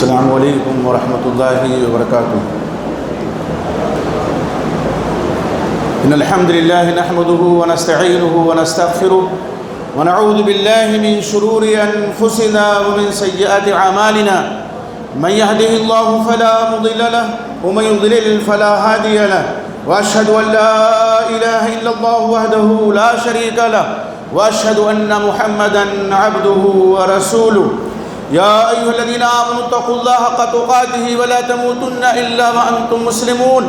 السلام علیکم ورحمۃ اللہ وبرکاتہ۔ ان الحمد للہ نحمده ونستعینه ونستغفره ونعوذ باللہ من شرور انفسنا ومن سیئات اعمالنا، من يهده الله فلا مضل له ومن يضلل فلا هادي له، واشهد ان لا اله الا الله وحده لا شريك له، واشهد ان محمدا عبده ورسوله۔ يا أيها الذين آمنوا اتقوا الله حق تقاته ولا تموتن إلا وأنتم مسلمون۔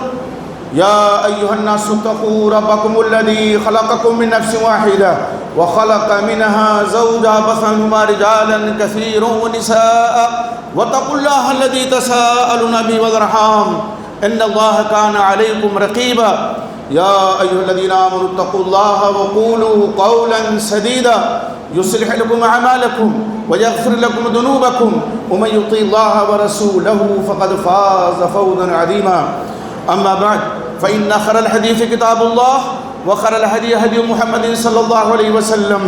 يا أيها الناس اتقوا ربكم الذي خلقكم من نفس واحدة وخلق منها زوجها وبث منهما رجالا كثيرا ونساء، واتقوا الله الذي تساءلون به والأرحام إن الله كان عليكم رقيبا۔ يا أيها الذين آمنوا اتقوا الله وقولوا قولا سديدا يصلح لكم أعمالكم ويغفر لكم ذنوبكم، ومن يطع الله ورسوله فقد فاز فوزا عظيما۔ أما بعد فإن خير الحديث كتاب الله، وخير الهدي هدي محمد صلى الله عليه وسلم،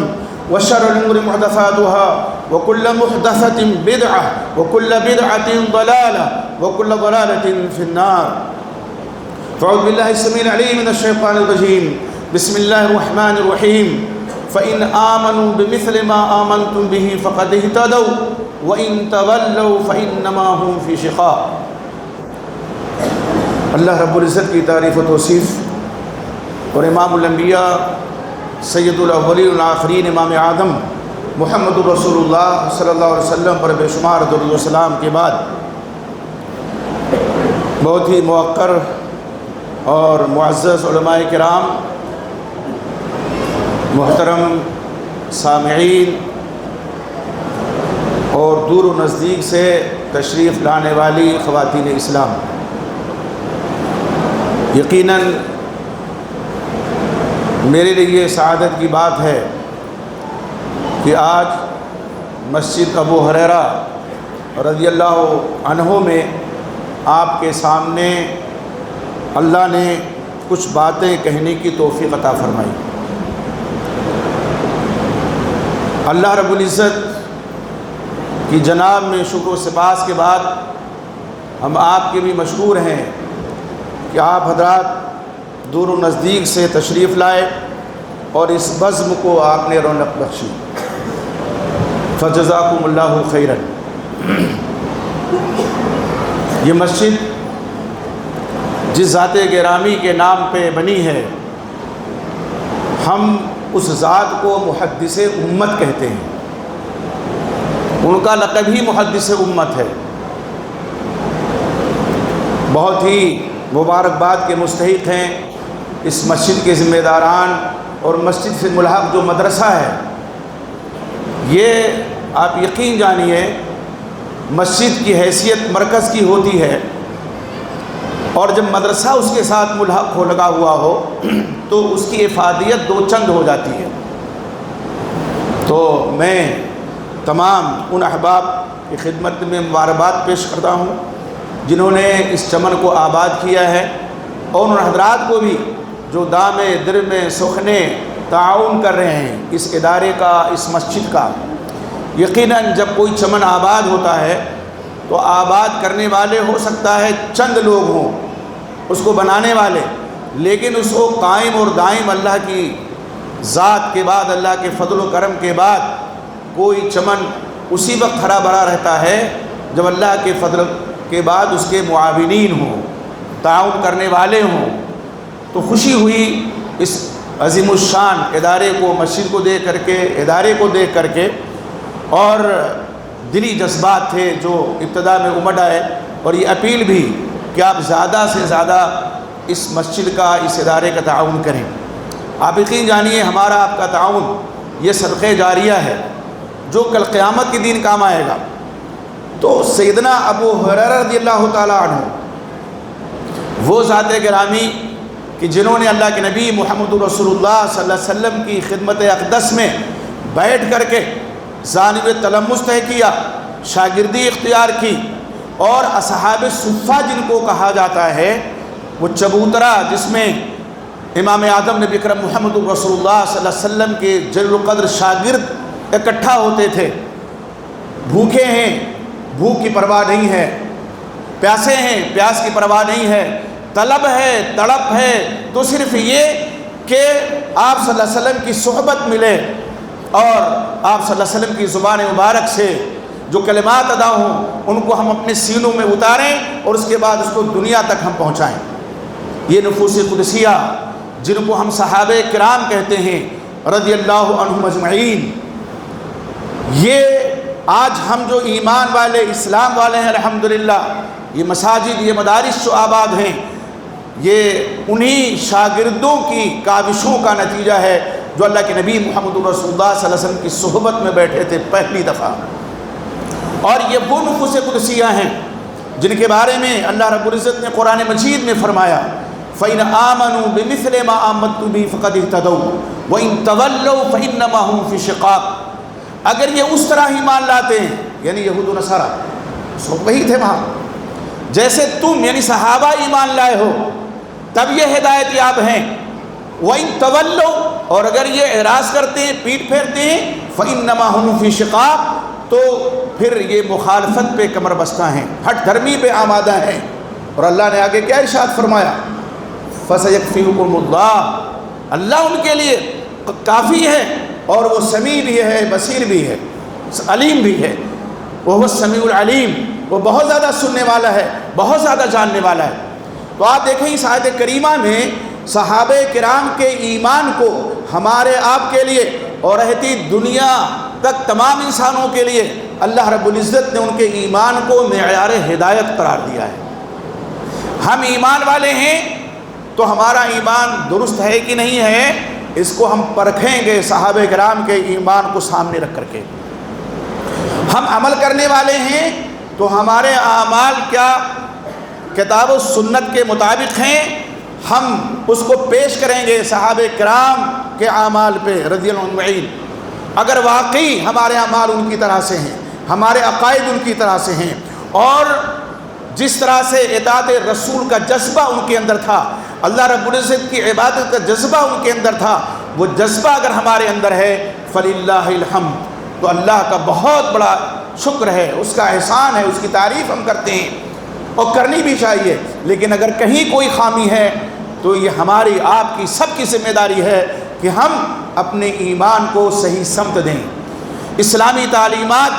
وشر الأمور محدثاتها، وكل محدثة بدعة، وكل بدعة ضلالة، وكل ضلالة في النار۔ فأعوذ بالله السميع العليم من الشيطان الرجيم، بسم الله الرحمن الرحيم۔ فإن آمنوا بمثل ما آمنتم به فقد اهتدوا وإن تولوا فإنما هم في شقاق۔ اللہ رب العزت کی تعریف و توصیف اور امام الانبیاء سید الاولین والآخرین امام اعظم محمد رسول اللہ صلی اللہ علیہ وسلم پر بے شمار درود و سلام کے بعد بہت ہی موقر اور معزز علماء کرام، محترم سامعین اور دور و نزدیک سے تشریف لانے والی خواتین اسلام، یقیناً میرے لیے سعادت کی بات ہے کہ آج مسجد ابو ہریرہ رضی اللہ عنہ میں آپ کے سامنے اللہ نے کچھ باتیں کہنے کی توفیق عطا فرمائی۔ اللہ رب العزت کی جناب میں شکر و سپاس کے بعد ہم آپ کے بھی مشکور ہیں کہ آپ حضرات دور و نزدیک سے تشریف لائے اور اس بزم کو آپ نے رونق بخشی، فجزاکم اللہ خیرا۔ یہ مسجد جس ذات گرامی کے نام پہ بنی ہے، ہم اس ذات کو محدث امت کہتے ہیں، ان کا لقب ہی محدث امت ہے۔ بہت ہی مبارکباد کے مستحق ہیں اس مسجد کے ذمہ داران اور مسجد سے ملحق جو مدرسہ ہے۔ یہ آپ یقین جانیے مسجد کی حیثیت مرکز کی ہوتی ہے، اور جب مدرسہ اس کے ساتھ ملحق ہو لگا ہوا ہو تو اس کی افادیت دو چند ہو جاتی ہے۔ تو میں تمام ان احباب کی خدمت میں مبارکباد پیش کرتا ہوں جنہوں نے اس چمن کو آباد کیا ہے، اور ان حضرات کو بھی جو دام درم سخنے تعاون کر رہے ہیں اس ادارے کا، اس مسجد کا۔ یقیناً جب کوئی چمن آباد ہوتا ہے تو آباد کرنے والے ہو سکتا ہے چند لوگ ہوں اس کو بنانے والے، لیکن اس کو قائم اور دائم اللہ کی ذات کے بعد، اللہ کے فضل و کرم کے بعد کوئی چمن اسی وقت ہرا بھرا رہتا ہے جب اللہ کے فضل کے بعد اس کے معاونین ہوں، تعاون کرنے والے ہوں۔ تو خوشی ہوئی اس عظیم الشان ادارے کو، مسجد کو دیکھ کر کے، ادارے کو دیکھ کر کے، اور دلی جذبات تھے جو ابتدا میں امڈ آئے، اور یہ اپیل بھی کہ آپ زیادہ سے زیادہ اس مسجد کا، اس ادارے کا تعاون کریں۔ آپ یقین جانیے ہمارا آپ کا تعاون یہ صدقہ جاریہ ہے جو کل قیامت کے دن کام آئے گا۔ تو سیدنا ابو ہریرہ رضی اللہ تعالیٰ عنہ وہ ذات گرامی کہ جنہوں نے اللہ کے نبی محمد رسول اللہ صلی اللہ علیہ وسلم کی خدمت اقدس میں بیٹھ کر کے جانب تلمس طے کیا، شاگردی اختیار کی، اور اصحاب صفہ جن کو کہا جاتا ہے، وہ چبوترا جس میں امام اعظم نبی اکرم محمد رسول اللہ صلی اللہ علیہ وسلم کے جلیل القدر شاگرد اکٹھا ہوتے تھے، بھوکے ہیں، بھوک کی پرواہ نہیں ہے، پیاسے ہیں پیاس کی پرواہ نہیں ہے، طلب ہے تڑپ ہے، تو صرف یہ کہ آپ صلی اللہ علیہ وسلم کی صحبت ملے اور آپ صلی اللہ علیہ وسلم کی زبان مبارک سے جو کلمات ادا ہوں ان کو ہم اپنے سینوں میں اتاریں اور اس کے بعد اس کو دنیا تک ہم پہنچائیں۔ یہ نفوس قدسیہ جن کو ہم صحابہ کرام کہتے ہیں رضی اللہ عنہم اجمعین، یہ آج ہم جو ایمان والے اسلام والے ہیں الحمدللہ، یہ مساجد یہ مدارس جو آباد ہیں، یہ انہی شاگردوں کی کاوشوں کا نتیجہ ہے جو اللہ کے نبی محمد رسول اللہ صلی اللہ علیہ وسلم کی صحبت میں بیٹھے تھے پہلی دفعہ۔ اور یہ وہ نفوس قدسیہ ہیں جن کے بارے میں اللہ رب العزت نے قرآن مجید میں فرمایا فَإِنْ آمَنُوا بِمِثْلِ مَا آمَنْتُمْ بِهِ فَقَدِ اهْتَدَوْا وَإِنْ تَوَلَّوْا فَإِنَّمَا هُمْ فِي شِقَاقٍ، اگر یہ اس طرح ایمان لاتے ہیں، یعنی یہود و نصارہ سب وہی تھے وہاں، جیسے تم یعنی صحابہ ایمان لائے ہو تب یہ ہدایت یاب ہیں، وَإِنْ تَوَلَّوْا اور اگر یہ اعراض کرتے ہیں پیٹ پھیرتے ہیں، فَإِنَّمَا هُمْ فِي شِقَاقٍ تو پھر یہ مخالفت پہ کمر بستہ ہیں، ہٹ دھرمی پہ آمادہ ہیں۔ اور اللہ نے آگے کیا ارشاد فرمایا فَسَيَكْفِيكُمُ اللَّهُ، اللہ ان کے لیے کافی ہے اور وہ سمیع بھی ہے بصیر بھی ہے علیم بھی ہے، وہ السمیع العلیم، وہ بہت زیادہ سننے والا ہے بہت زیادہ جاننے والا ہے۔ تو آپ دیکھیں اس آیت کریمہ میں صحابہ کرام کے ایمان کو ہمارے آپ کے لیے اور رہتی دنیا تک تمام انسانوں کے لیے اللہ رب العزت نے ان کے ایمان کو معیار ہدایت قرار دیا ہے۔ ہم ایمان والے ہیں تو ہمارا ایمان درست ہے کہ نہیں ہے اس کو ہم پرکھیں گے صحابہ کرام کے ایمان کو سامنے رکھ کر کے۔ ہم عمل کرنے والے ہیں تو ہمارے اعمال کیا کتاب و سنت کے مطابق ہیں، ہم اس کو پیش کریں گے صحابہ کرام کے اعمال پہ رضی اللہ عنہم اجمعین۔ اگر واقعی ہمارے اعمال ان کی طرح سے ہیں، ہمارے عقائد ان کی طرح سے ہیں، اور جس طرح سے اطاعت رسول کا جذبہ ان کے اندر تھا، اللہ رب العزت کی عبادت کا جذبہ ان کے اندر تھا، وہ جذبہ اگر ہمارے اندر ہے فللہ الحمد، تو اللہ کا بہت بڑا شکر ہے، اس کا احسان ہے، اس کی تعریف ہم کرتے ہیں اور کرنی بھی چاہیے۔ لیکن اگر کہیں کوئی خامی ہے تو یہ ہماری آپ کی سب کی ذمہ داری ہے کہ ہم اپنے ایمان کو صحیح سمت دیں۔ اسلامی تعلیمات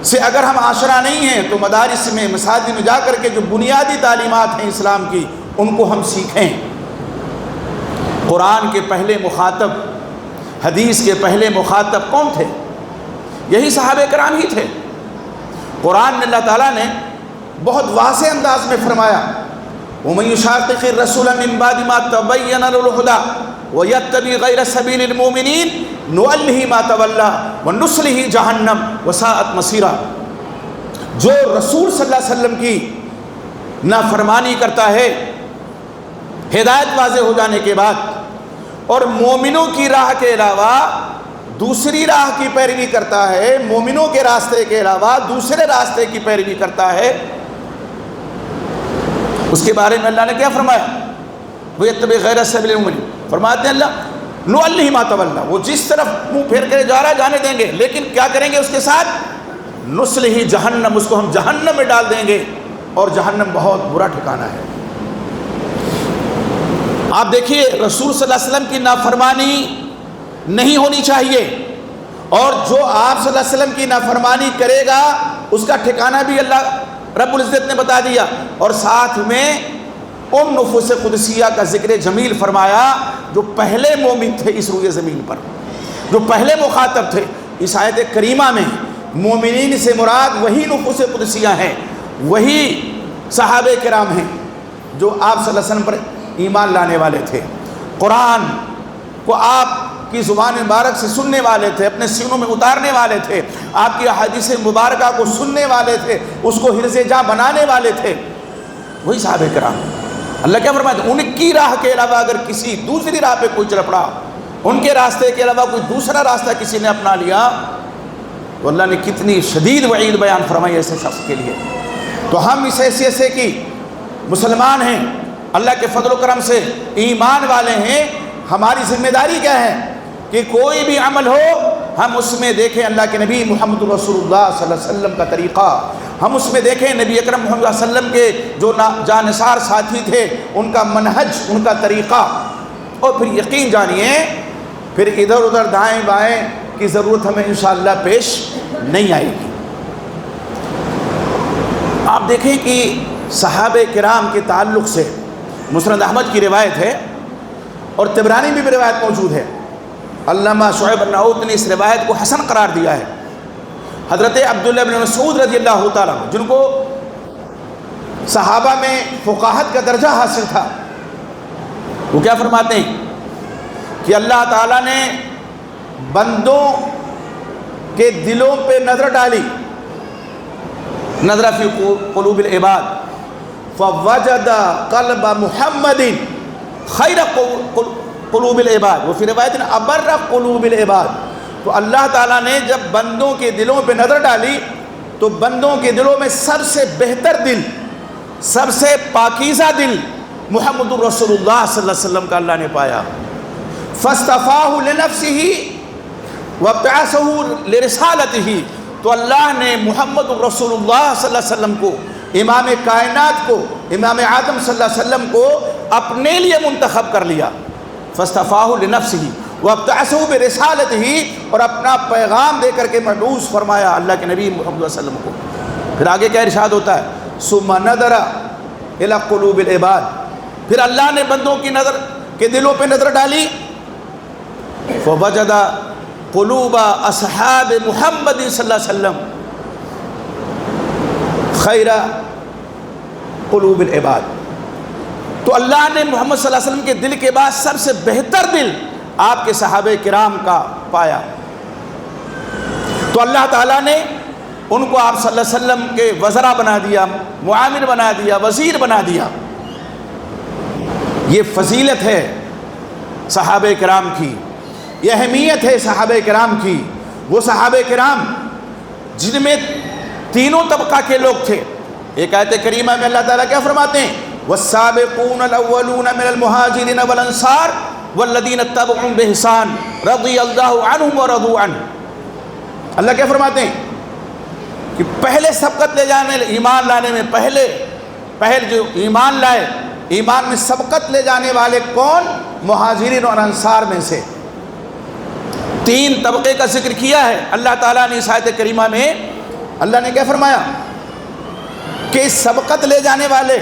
سے اگر ہم آشنا نہیں ہیں تو مدارس میں مساجد میں جا کر کے جو بنیادی تعلیمات ہیں اسلام کی ان کو ہم سیکھیں۔ قرآن کے پہلے مخاطب، حدیث کے پہلے مخاطب کون تھے؟ یہی صحابہ کرام ہی تھے۔ قرآن میں اللہ تعالیٰ نے بہت واضح انداز میں فرمایا وَمَن يُشَاقِقِ الرَّسُولَ مِن بَعْدِ مَا تَبَيَّنَ لَهُ الْهُدَىٰ وَيَتَّبِعْ غَيْرَ سَبِيلِ الْمُؤْمِنِينَ نُوَلِّهِ مَا تَوَلَّىٰ وَنُصْلِهِ جَهَنَّمَ وَسَاءَتْ مَصِيرًا، جو رسول صلی اللہ علیہ وسلم کی نافرمانی کرتا ہے ہدایت واضح ہو جانے کے بعد اور مومنوں کی راہ کے علاوہ دوسری راہ کی پیروی کرتا ہے، مومنوں کے راستے کے علاوہ دوسرے راستے کی پیروی کرتا ہے، اس کے بارے میں اللہ نے کیا فرمایا وَيَتَّبِعْ غَيْرَ سَبِيلِ الْمُؤْمِنِينَ، فرماتے ہیں اللہ نُوَلِّهِ مَا تَوَلَّىٰ، وہ جس طرف منہ پھیر کر جا رہا جانے دیں گے، لیکن کیا کریں گے اس کے ساتھ نُصْلِهِ جہنم، اس کو ہم جہنم میں ڈال دیں گے، اور جہنم بہت برا ٹھکانہ ہے۔ آپ دیکھیے رسول صلی اللہ علیہ وسلم کی نافرمانی نہیں ہونی چاہیے، اور جو آپ صلی اللہ علیہ وسلم کی نافرمانی کرے گا اس کا ٹھکانہ بھی اللہ رب العزت نے بتا دیا، اور ساتھ میں ان نفوس قدسیہ کا ذکر جمیل فرمایا جو پہلے مومن تھے اس روئے زمین پر، جو پہلے مخاطب تھے۔ اس آیت کریمہ میں مومنین سے مراد وہی نفوس قدسیہ ہیں، وہی صحابہ کرام ہیں جو آپ صلی اللہ علیہ وسلم پر ایمان لانے والے تھے، قرآن کو آپ کی زبان مبارک سے سننے والے تھے، اپنے سینوں میں اتارنے والے تھے، آپ کی احادیث مبارکہ کو سننے والے تھے، اس کو حرز جاں بنانے والے تھے، وہی صحابہ کرام۔ اللہ کیا فرماتے ہیں ان کی راہ کے علاوہ اگر کسی دوسری راہ پہ کوئی چل پڑا، ان کے راستے کے علاوہ کوئی دوسرا راستہ کسی نے اپنا لیا، تو اللہ نے کتنی شدید وعید بیان فرمائی ایسے شخص کے لیے۔ تو ہم اس حیثیت سے کہ مسلمان ہیں، اللہ کے فضل و کرم سے ایمان والے ہیں، ہماری ذمہ داری کیا ہے کہ کوئی بھی عمل ہو ہم اس میں دیکھیں اللہ کے نبی محمد رسول اللہ صلی اللہ علیہ وسلم کا طریقہ، ہم اس میں دیکھیں نبی اکرم محمد صلی اللہ علیہ وسلم کے جو جانثار ساتھی تھے ان کا منہج، ان کا طریقہ، اور پھر یقین جانیے پھر ادھر ادھر دائیں بائیں کی ضرورت ہمیں انشاءاللہ پیش نہیں آئے گی۔ آپ دیکھیں کہ صحابہ کرام کے تعلق سے مسند احمد کی روایت ہے اور طبرانی میں بھی روایت موجود ہے، علامہ شعیب النحوت نے اس روایت کو حسن قرار دیا ہے۔ حضرت عبداللہ بن مسعود رضی اللہ تعالیٰ عنہ، جن کو صحابہ میں فقاہت کا درجہ حاصل تھا، وہ کیا فرماتے ہیں کہ اللہ تعالیٰ نے بندوں کے دلوں پہ نظر ڈالی، نظر فی قلوب العباد فوجد قلب محمد خیر قلوب العباد، وہ فی روایت ابر قلوب العباد۔ تو اللہ تعالیٰ نے جب بندوں کے دلوں پہ نظر ڈالی تو بندوں کے دلوں میں سب سے بہتر دل، سب سے پاکیزہ دل محمد رسول اللہ صلی اللہ علیہ وسلم کا اللہ نے پایا۔ فاصطفاہ لنفسہ وابتعثہ لرسالتہ، تو اللہ نے محمد رسول اللہ صلی اللہ علیہ وسلم کو، امام کائنات کو، امام آدم صلی اللہ علیہ وسلم کو اپنے لیے منتخب کر لیا۔ فاصطفاہ لنفسہ وابتعثہ برسالتہ، اور اپنا پیغام دے کر کے مبعوث فرمایا اللہ کے نبی محمد صلی اللہ علیہ وسلم کو۔ پھر آگے کیا ارشاد ہوتا ہے، ثم نظر الی قلوب العباد، پھر اللہ نے بندوں کی نظر کے دلوں پہ نظر ڈالی، فوجد قلوب اصحاب محمد صلی اللہ علیہ وسلم خیر قلوب العباد، تو اللہ نے محمد صلی اللہ علیہ وسلم کے دل کے بعد سب سے بہتر دل آپ کے صحابہ کرام کا پایا۔ تو اللہ تعالیٰ نے ان کو آپ صلی اللہ علیہ وسلم کے وزراء بنا دیا، معاون بنا دیا، وزیر بنا دیا۔ یہ فضیلت ہے صحابہ کرام کی، یہ اہمیت ہے صحابہ کرام کی۔ وہ صحابہ کرام جن میں تینوں طبقہ کے لوگ تھے۔ ایک آیت کریمہ میں اللہ تعالیٰ کیا فرماتے ہیں، والسابقون الاولون من المہاجرین والانصار والذین اتبعوہم بإحسان رضی اللہ عنہم ورضوا عنہ۔ اللہ کیا فرماتے ہیں کہ پہلے سبقت لے جانے، ایمان لانے میں پہل جو ایمان لائے، ایمان میں سبقت لے جانے والے کون؟ مہاجرین اور انصار میں سے۔ تین طبقے کا ذکر کیا ہے اللہ تعالیٰ نے اس آیت کریمہ میں۔ اللہ نے کیا فرمایا کہ سبقت لے جانے والے،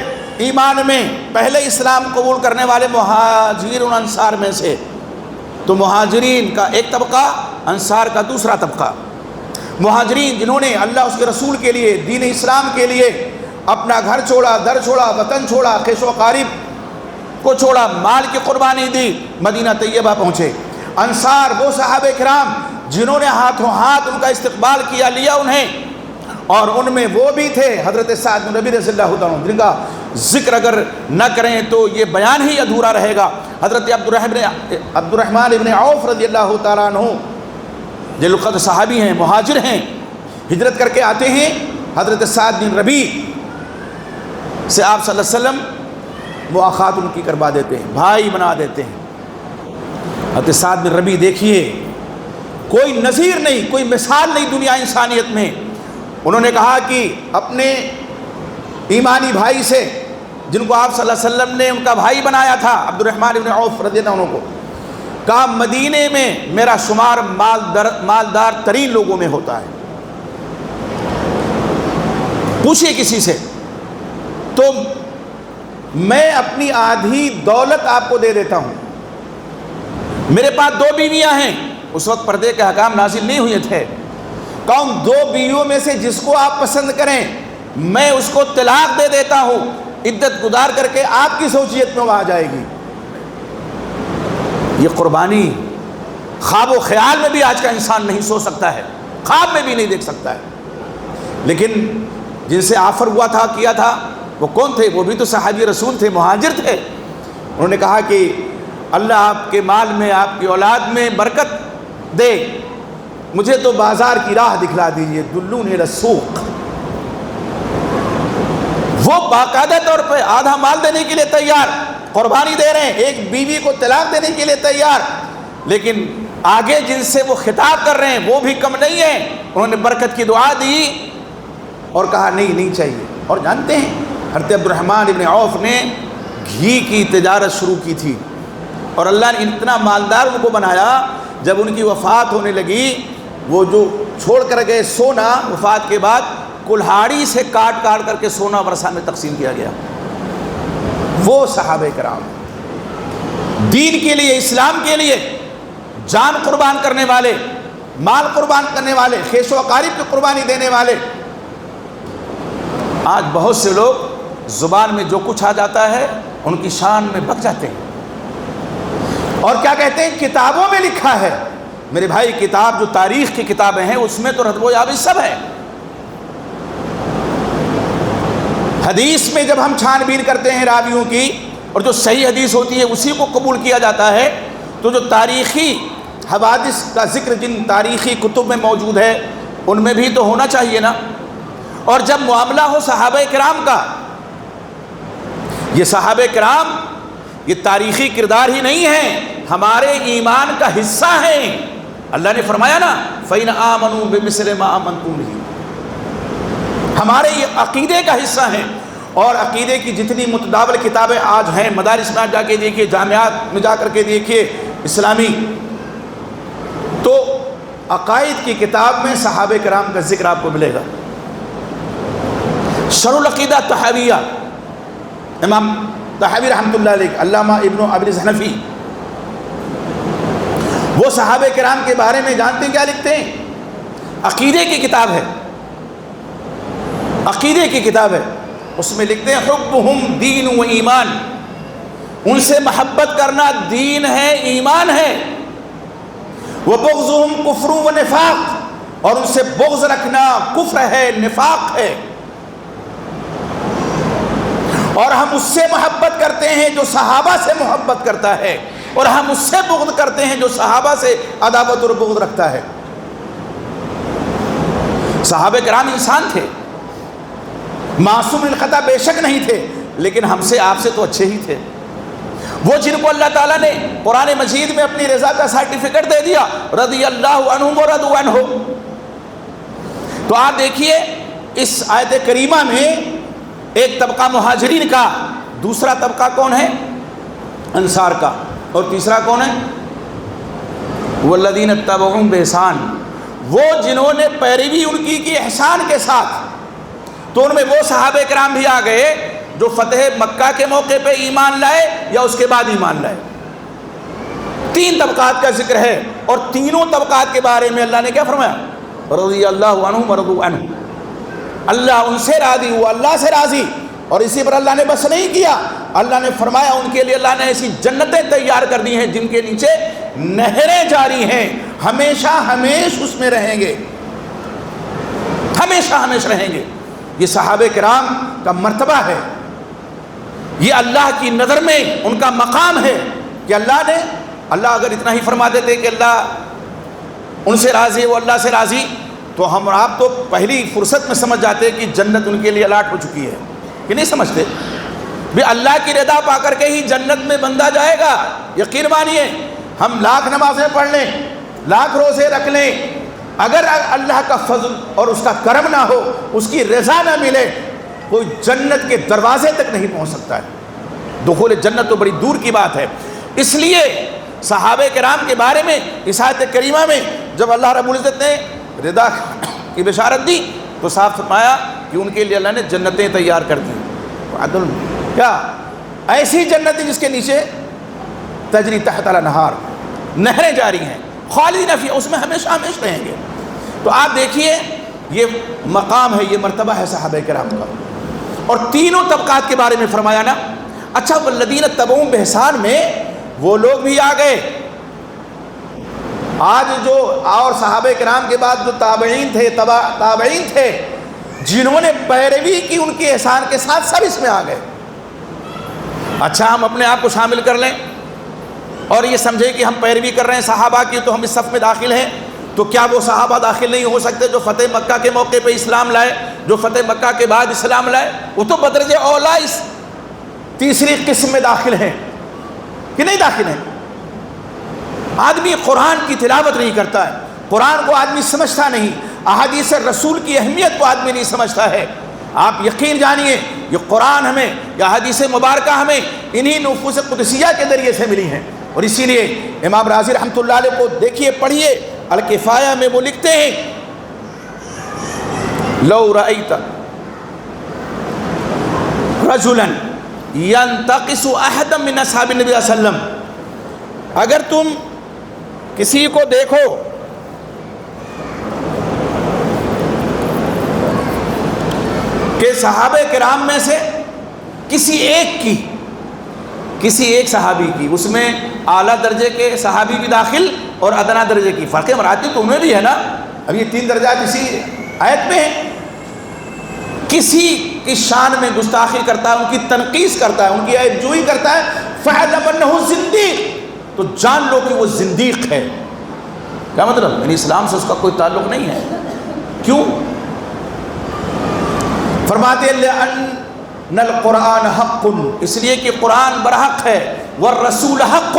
ایمان میں پہلے اسلام قبول کرنے والے مہاجرین اور انصار میں سے۔ تو مہاجرین کا ایک طبقہ، انصار کا دوسرا طبقہ۔ مہاجرین جنہوں نے اللہ اس کے رسول کے لیے، دین اسلام کے لیے اپنا گھر چھوڑا، در چھوڑا، وطن چھوڑا، خیش و قارب کو چھوڑا، مال کی قربانی دی، مدینہ طیبہ پہنچے۔ انصار وہ صحابہ کرام جنہوں نے ہاتھوں ہاتھ ان کا استقبال کیا، لیا انہیں، اور ان میں وہ بھی تھے حضرت سعد بن ربیع رضی اللہ تعالیٰ عنہ، جن کا ذکر اگر نہ کریں تو یہ بیان ہی ادھورا رہے گا۔ حضرت عبد الرحمن ابن عوف رضی اللہ تعالیٰ عنہ جلیل القدر صحابی ہیں، مہاجر ہیں، ہجرت کر کے آتے ہیں، حضرت سعد بن ربیع سے آپ صلی اللہ علیہ وسلم مواخات ان کی کروا دیتے ہیں، بھائی بنا دیتے ہیں۔ حضرت سعد بن ربیع دیکھیے، کوئی نظیر نہیں، کوئی مثال نہیں دنیا انسانیت میں۔ انہوں نے کہا کہ اپنے ایمانی بھائی سے، جن کو آپ صلی اللہ علیہ وسلم نے ان کا بھائی بنایا تھا، عبد الرحمن بن عوف رضی اللہ عنہ کو، کہا مدینے میں میرا شمار مالدار ترین لوگوں میں ہوتا ہے، پوچھئے کسی سے، تو میں اپنی آدھی دولت آپ کو دے دیتا ہوں۔ میرے پاس 2 بیویاں ہیں، اس وقت پردے کے احکام نازل نہیں ہوئے تھے، کون 2 بیویوں میں سے جس کو آپ پسند کریں میں اس کو طلاق دے دیتا ہوں، عدت گزار کر کے آپ کی زوجیت میں وہ آ جائے گی۔ یہ قربانی خواب و خیال میں بھی آج کا انسان نہیں سوچ سکتا ہے، خواب میں بھی نہیں دیکھ سکتا ہے۔ لیکن جن سے آفر ہوا تھا، کیا تھا، وہ کون تھے؟ وہ بھی تو صحابی رسول تھے، مہاجر تھے۔ انہوں نے کہا کہ اللہ آپ کے مال میں، آپ کی اولاد میں برکت دے، مجھے تو بازار کی راہ دکھلا دیجئے، دلونی الی السوق۔ وہ باقاعدہ طور پہ آدھا مال دینے کے لیے تیار، قربانی دے رہے ہیں، ایک بیوی کو طلاق دینے کے لیے تیار، لیکن آگے جن سے وہ خطاب کر رہے ہیں وہ بھی کم نہیں ہیں. انہوں نے برکت کی دعا دی اور کہا نہیں چاہیے. اور جانتے ہیں حضرت عبد الرحمن ابن عوف نے گھی کی تجارت شروع کی تھی اور اللہ نے اتنا مالدار ان کو بنایا. جب ان کی وفات ہونے لگی وہ جو چھوڑ کر گئے سونا وفات کے بعد کلہاڑی سے کاٹ کر کے سونا ورثہ میں تقسیم کیا گیا. وہ صحابہ کرام دین کے لیے اسلام کے لیے جان قربان کرنے والے, مال قربان کرنے والے, خیش و اقارب کی قربانی دینے والے. آج بہت سے لوگ زبان میں جو کچھ آ جاتا ہے ان کی شان میں بک جاتے ہیں اور کیا کہتے ہیں کتابوں میں لکھا ہے. میرے بھائی کتاب جو تاریخ کی کتابیں ہیں اس میں تو رتب و یابس سب ہے. حدیث میں جب ہم چھان بین کرتے ہیں راویوں کی اور جو صحیح حدیث ہوتی ہے اسی کو قبول کیا جاتا ہے, تو جو تاریخی حوادث کا ذکر جن تاریخی کتب میں موجود ہے ان میں بھی تو ہونا چاہیے نا. اور جب معاملہ ہو صحابہ کرام کا, یہ صحابہ کرام یہ تاریخی کردار ہی نہیں ہیں, ہمارے ایمان کا حصہ ہیں. اللہ نے فرمایا نا فَإِنْ آمَنُوا بِمِثْلِ مَا آمَنْتُمْ بِهِ, ہمارے یہ عقیدے کا حصہ ہیں. اور عقیدے کی جتنی متداول کتابیں آج ہیں مدارس میں جا کے دیکھیے, جامعات میں جا کر کے دیکھیے اسلامی, تو عقائد کی کتاب میں صحابہ کرام کا ذکر آپ کو ملے گا. شرح العقیدہ طحاویہ, امام طحاوی رحمۃ اللہ علیہ, علامہ ابن ابی الحنفی, وہ صحابہ کرام کے بارے میں جانتے ہیں کیا لکھتے ہیں؟ عقیدے کی کتاب ہے, عقیدے کی کتاب ہے. اس میں لکھتے ہیں حبہم دین و ایمان, ان سے محبت کرنا دین ہے, ایمان ہے. وبغضہم کفر و نفاق, اور ان سے بغض رکھنا کفر ہے, نفاق ہے. اور ہم اس سے محبت کرتے ہیں جو صحابہ سے محبت کرتا ہے, اور ہم اس سے بغض کرتے ہیں جو صحابہ سے عداوت اور بغض رکھتا ہے. صحابہ کرام انسان تھے, معصوم الخطا بے شک نہیں تھے, لیکن ہم سے آپ سے تو اچھے ہی تھے. وہ جن کو اللہ تعالیٰ نے قرآن مجید میں اپنی رضا کا سرٹیفکیٹ دے دیا, رضی اللہ عنہم ورضوا عنہ. تو آپ دیکھیے اس آیت کریمہ میں ایک طبقہ مہاجرین کا, دوسرا طبقہ کون ہے؟ انصار کا, اور تیسرا کون ہے؟ والذین اتبعوہم بإحسان, وہ جنہوں نے پیروی ان کی احسان کے ساتھ. تو ان میں وہ صحابہ کرام بھی آ گئے جو فتح مکہ کے موقع پہ ایمان لائے یا اس کے بعد ایمان لائے. 3 طبقات کا ذکر ہے, اور تینوں طبقات کے بارے میں اللہ نے کیا فرمایا؟ رضی اللہ عنہم ورضوا عنہ, اللہ ان سے راضی ہوا, اللہ سے راضی. اور اسی پر اللہ نے بس نہیں کیا, اللہ نے فرمایا ان کے لیے اللہ نے ایسی جنتیں تیار کر دی ہیں جن کے نیچے نہریں جاری ہیں, ہمیشہ ہمیش اس میں رہیں گے, ہمیشہ ہمیش رہیں گے. یہ صحابہ کرام کا مرتبہ ہے, یہ اللہ کی نظر میں ان کا مقام ہے کہ اللہ اگر اتنا ہی فرما دیتے کہ اللہ ان سے راضی ہے, وہ اللہ سے راضی, تو ہم آپ تو پہلی فرصت میں سمجھ جاتے کہ جنت ان کے لیے الاٹ ہو چکی ہے. کہ نہیں سمجھتے بھی اللہ کی رضا پا کر کے ہی جنت میں بندہ جائے گا. یقین مانیے, ہم لاکھ نمازیں پڑھ لیں, لاکھ روزے رکھ لیں, اگر اللہ کا فضل اور اس کا کرم نہ ہو, اس کی رضا نہ ملے, کوئی جنت کے دروازے تک نہیں پہنچ سکتا ہے. دخول جنت تو بڑی دور کی بات ہے. اس لیے صحابہ کرام کے بارے میں اس آیت کریمہ میں جب اللہ رب العزت نے رضا کی بشارت دی تو صاف فرمایا کہ ان کے لیے اللہ نے جنتیں تیار کر دی. عدل کیا ایسی جنتیں جس کے نیچے تجری تحت الانہار, نہریں جاری ہیں, خالدین فیہا, اس میں ہمیشہ ہمیش رہیں گے. تو آپ دیکھیے یہ مقام ہے, یہ مرتبہ ہے صحابہ کرام کا. اور تینوں طبقات کے بارے میں فرمایا نا. اچھا, والذین اتبعوہم بإحسان میں وہ لوگ بھی آ گئے. آج جو اور صحابہ کرام کے بعد جو تابعین تھے جنہوں نے پیروی کی ان کے احسان کے ساتھ, سب اس میں آ گئے. اچھا, ہم اپنے آپ کو شامل کر لیں اور یہ سمجھیں کہ ہم پیروی کر رہے ہیں صحابہ کی تو ہم اس صف میں داخل ہیں. تو کیا وہ صحابہ داخل نہیں ہو سکتے جو فتح مکہ کے موقع پہ اسلام لائے, جو فتح مکہ کے بعد اسلام لائے؟ وہ تو بدرجہ اولا اس تیسری قسم میں داخل ہیں کہ نہیں داخل ہیں؟ آدمی قرآن کی تلاوت نہیں کرتا ہے، قرآن کو آدمی سمجھتا نہیں، احادیث رسول کی اہمیت کو آدمی نہیں سمجھتا ہے۔ آپ یقین جانیے یہ قرآن ہمیں، یا حدیث مبارکہ ہمیں انہی نفوس قدسیہ کے ذریعے سے ملی ہیں، اور اسی لیے امام رازی رحمۃ اللہ علیہ کو دیکھیے، پڑھیے الکفایہ میں وہ لکھتے ہیں، لو رأیت رجلا ينتقص احدا من اصحاب النبی صلی اللہ علیہ وسلم، اگر تم کسی کو دیکھو کہ صحابہ کرام میں سے کسی ایک صحابی کی، اس میں اعلیٰ درجے کے صحابی بھی داخل اور ادنا درجے کی، فرق مراتب تو انہیں بھی ہے نا، اب یہ 3 درجات اسی آیت میں ہیں، کسی کی شان میں گستاخی کرتا ہے، ان کی تنقیص کرتا ہے، ان کی عیب جوئی کرتا ہے، فَاعْلَمْ أَنَّهُ زِندِيق، تو جان لو کہ وہ زندیق ہے۔ کیا مطلب؟ یعنی اسلام سے اس کا کوئی تعلق نہیں ہے۔ کیوں؟ فرماتے ہیں لِأَنَّ الْقُرْآنَ حَقٌّ، اس لیے کہ قرآن برحق ہے، وَالرَّسُولَ حَقٌّ،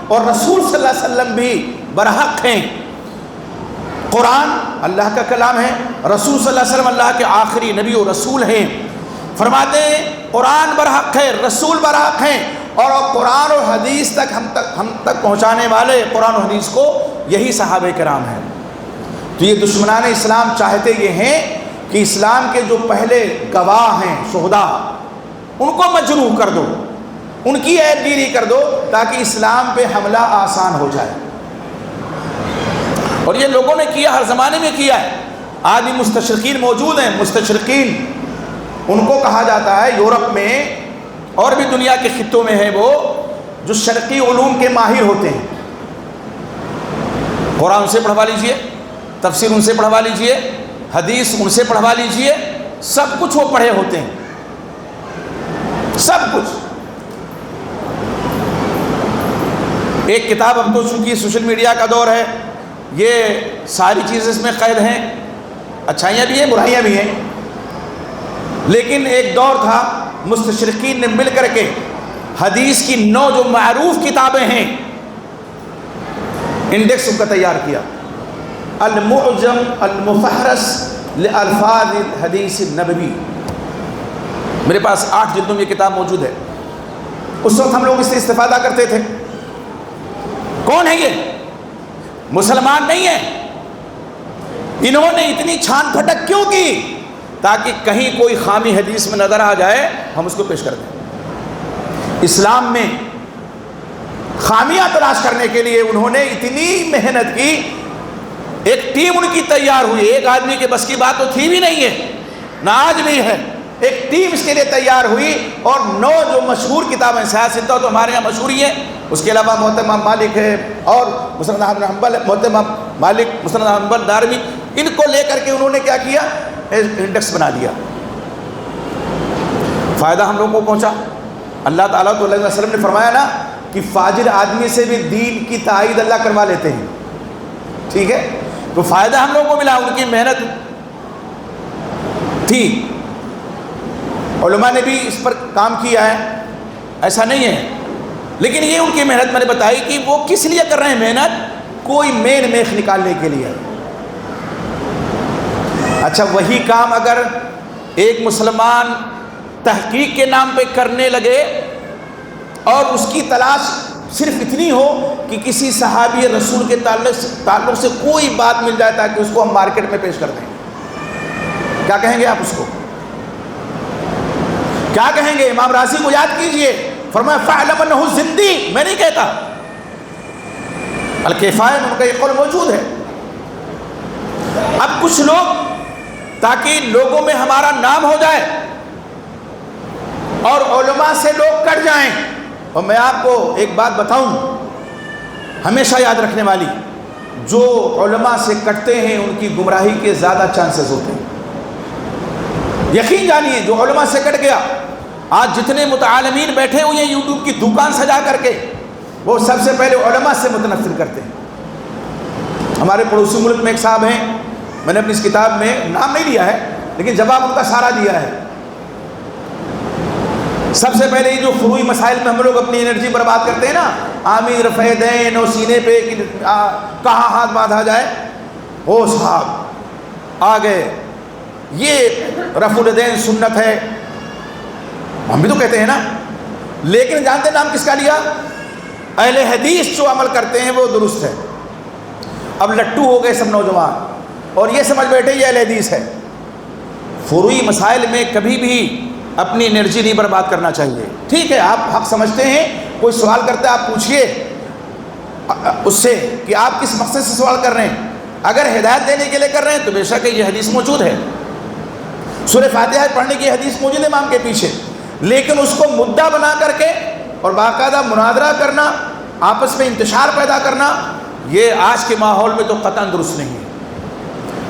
اور رسول صلی اللہ علیہ وسلم بھی برحق ہیں۔ قرآن اللہ کا کلام ہے، رسول صلی اللہ علیہ وسلم اللہ کے آخری نبی و رسول ہیں۔ فرماتے ہیں قرآن برحق ہے، رسول برحق ہیں، اور قرآن و حدیث تک ہم تک پہنچانے والے قرآن و حدیث کو یہی صحابہ کرام ہیں۔ تو یہ دشمنان اسلام چاہتے یہ ہیں کہ اسلام کے جو پہلے گواہ ہیں، شہداء، ان کو مجروح کر دو، ان کی عیب گیری کر دو، تاکہ اسلام پہ حملہ آسان ہو جائے۔ اور یہ لوگوں نے کیا، ہر زمانے میں کیا ہے۔ آج بھی مستشرقین موجود ہیں، مستشرقین ان کو کہا جاتا ہے، یورپ میں اور بھی دنیا کے خطوں میں ہے، وہ جو شرقی علوم کے ماہر ہوتے ہیں۔ قرآن ان سے پڑھوا لیجئے، تفسیر ان سے پڑھوا لیجئے، حدیث ان سے پڑھوا لیجئے، سب کچھ وہ پڑھے ہوتے ہیں، سب کچھ۔ ایک کتاب، اب تو چونکہ سوشل میڈیا کا دور ہے، یہ ساری چیزیں اس میں قید ہیں، اچھائیاں بھی ہیں، برائیاں بھی ہیں، لیکن ایک دور تھا مستشرقین نے مل کر کے حدیث کی 9 جو معروف کتابیں ہیں، انڈیکس ان کا تیار کیا، المعجم المفہرس لالفاظ الحدیث النبوی۔ میرے پاس 8 جلدوں میں یہ کتاب موجود ہے، اس وقت ہم لوگ اس سے استفادہ کرتے تھے۔ کون ہے یہ؟ مسلمان نہیں ہے۔ انہوں نے اتنی چھان پھٹک کیوں کی؟ تاکہ کہیں کوئی خامی حدیث میں نظر آ جائے، ہم اس کو پیش کر دیں۔ اسلام میں خامیاں تلاش کرنے کے لیے انہوں نے اتنی محنت کی، ایک ٹیم ان کی تیار ہوئی، ایک آدمی کے بس کی بات تو تھی بھی نہیں ہے، نہ آج بھی ہے، ایک ٹیم اس کے لیے تیار ہوئی، اور 9 جو مشہور کتابیں، سیاستہ تو ہمارے یہاں مشہور ہی ہے، اس کے علاوہ موطا امام مالک ہے، اور مسند احمد بن حنبل، موطا امام مالک، مسند احمد بن حنبل، دارمی، ان کو لے کر کے انہوں نے کیا کیا؟ انڈیکس بنا دیا۔ فائدہ ہم لوگوں کو پہنچا۔ اللہ تعالیٰ تو علیہ وسلم نے فرمایا نا کہ فاجر آدمی سے بھی دین کی تائید اللہ کروا لیتے ہیں، ٹھیک ہے؟ تو فائدہ ہم لوگوں کو ملا، ان کی محنت تھی، علماء نے بھی اس پر کام کیا ہے، ایسا نہیں ہے، لیکن یہ ان کی محنت میں نے بتائی کہ وہ کس لیے کر رہے ہیں محنت؟ کوئی مین میخ نکالنے کے لیے۔ اچھا، وہی کام اگر ایک مسلمان تحقیق کے نام پہ کرنے لگے اور اس کی تلاش صرف اتنی ہو کہ کسی صحابی رسول کے تعلق سے کوئی بات مل جائے تاکہ اس کو ہم مارکیٹ میں پیش کر دیں، کیا کہیں گے آپ اس کو؟ کیا کہیں گے؟ امام رازی کو یاد کیجئے، فرمایا فَاعْلَمْ أَنَّهُ زِندِيق، میں نہیں کہتا، الکفایہ میں ان کا یہ قول موجود ہے۔ اب کچھ لوگ، تاکہ لوگوں میں ہمارا نام ہو جائے اور علماء سے لوگ کٹ جائیں، اور میں آپ کو ایک بات بتاؤں ہمیشہ یاد رکھنے والی، جو علماء سے کٹتے ہیں ان کی گمراہی کے زیادہ چانسز ہوتے ہیں۔ یقین جانیے، جو علماء سے کٹ گیا، آج جتنے متعالمین بیٹھے ہوئے ہیں یوٹیوب کی دکان سجا کر کے، وہ سب سے پہلے علماء سے متنفر کرتے ہیں۔ ہمارے پڑوسی ملک میں ایک صاحب ہیں، میں نے اپنی اس کتاب میں نام نہیں لیا ہے لیکن جواب ان کا سارا دیا ہے۔ سب سے پہلے یہ جو فروعی مسائل میں ہم لوگ اپنی انرجی برباد کرتے ہیں نا، آمین رفع دین اور سینے پہ کہاں ہاتھ باندھا جائے، او صاحب آ گئے، یہ رفع الیدین سنت ہے، ہم بھی تو کہتے ہیں نا، لیکن جانتے نام کس کا لیا؟ اہل حدیث جو عمل کرتے ہیں وہ درست ہے۔ اب لٹو ہو گئے سب نوجوان اور یہ سمجھ بیٹھے یہ اہل حدیث ہے۔ فروعی مسائل میں کبھی بھی اپنی انرجی نہیں برباد کرنا چاہیے۔ ٹھیک ہے، آپ حق سمجھتے ہیں، کوئی سوال کرتا ہے آپ پوچھئے اس سے کہ آپ کس مقصد سے سوال کر رہے ہیں۔ اگر ہدایت دینے کے لیے کر رہے ہیں تو بے شک یہ حدیث موجود ہے، سورہ فاتحہ پڑھنے کی حدیث موجود ہے امام کے پیچھے، لیکن اس کو مدعا بنا کر کے اور باقاعدہ مناظرہ کرنا، آپس میں انتشار پیدا کرنا، یہ آج کے ماحول میں تو قطعاً درست نہیں ہے۔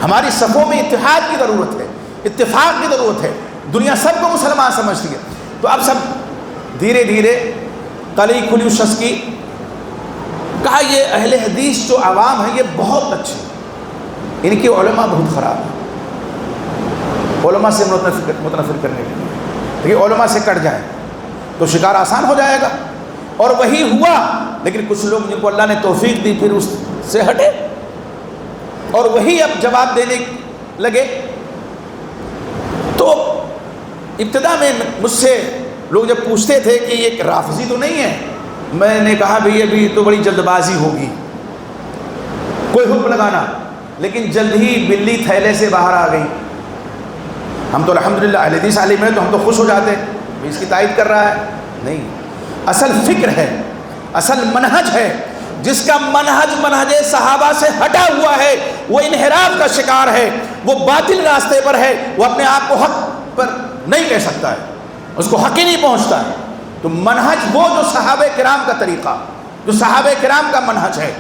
ہماری صفوں میں اتحاد کی ضرورت ہے، اتفاق کی ضرورت ہے، دنیا سب کو مسلمان سمجھتی ہے۔ تو اب سب دھیرے دھیرے کلی کھلی اس شخص کی کہا یہ اہل حدیث جو عوام ہے یہ بہت اچھے، ان کی علماء بہت خراب ہیں، علماء سے متنفر کرنے کے لیے، یہ علماء سے کٹ جائیں تو شکار آسان ہو جائے گا۔ اور وہی ہوا، لیکن کچھ لوگ جن کو اللہ نے توفیق دی پھر اس سے ہٹے اور وہی اب جواب دینے لگے۔ تو ابتدا میں مجھ سے لوگ جب پوچھتے تھے کہ یہ رافضی تو نہیں ہے، میں نے کہا بھئی ابھی تو بڑی جلد بازی ہوگی کوئی حکم لگانا، لیکن جلد ہی بلی تھیلے سے باہر آ گئی۔ ہم تو الحمدللہ اہل حدیث عالم ہیں تو ہم تو خوش ہو جاتے ہیں، اس کی تائید کر رہا ہے، نہیں، اصل فکر ہے، اصل منہج ہے، جس کا منہج صحابہ سے ہٹا ہوا ہے وہ انحراف کا شکار ہے، وہ باطل راستے پر ہے، وہ اپنے آپ کو حق پر نہیں کہہ سکتا ہے، اس کو حق ہی نہیں پہنچتا ہے۔ تو منہج وہ جو صحابہ کرام کا طریقہ، جو صحابہ کرام کا منہج ہے،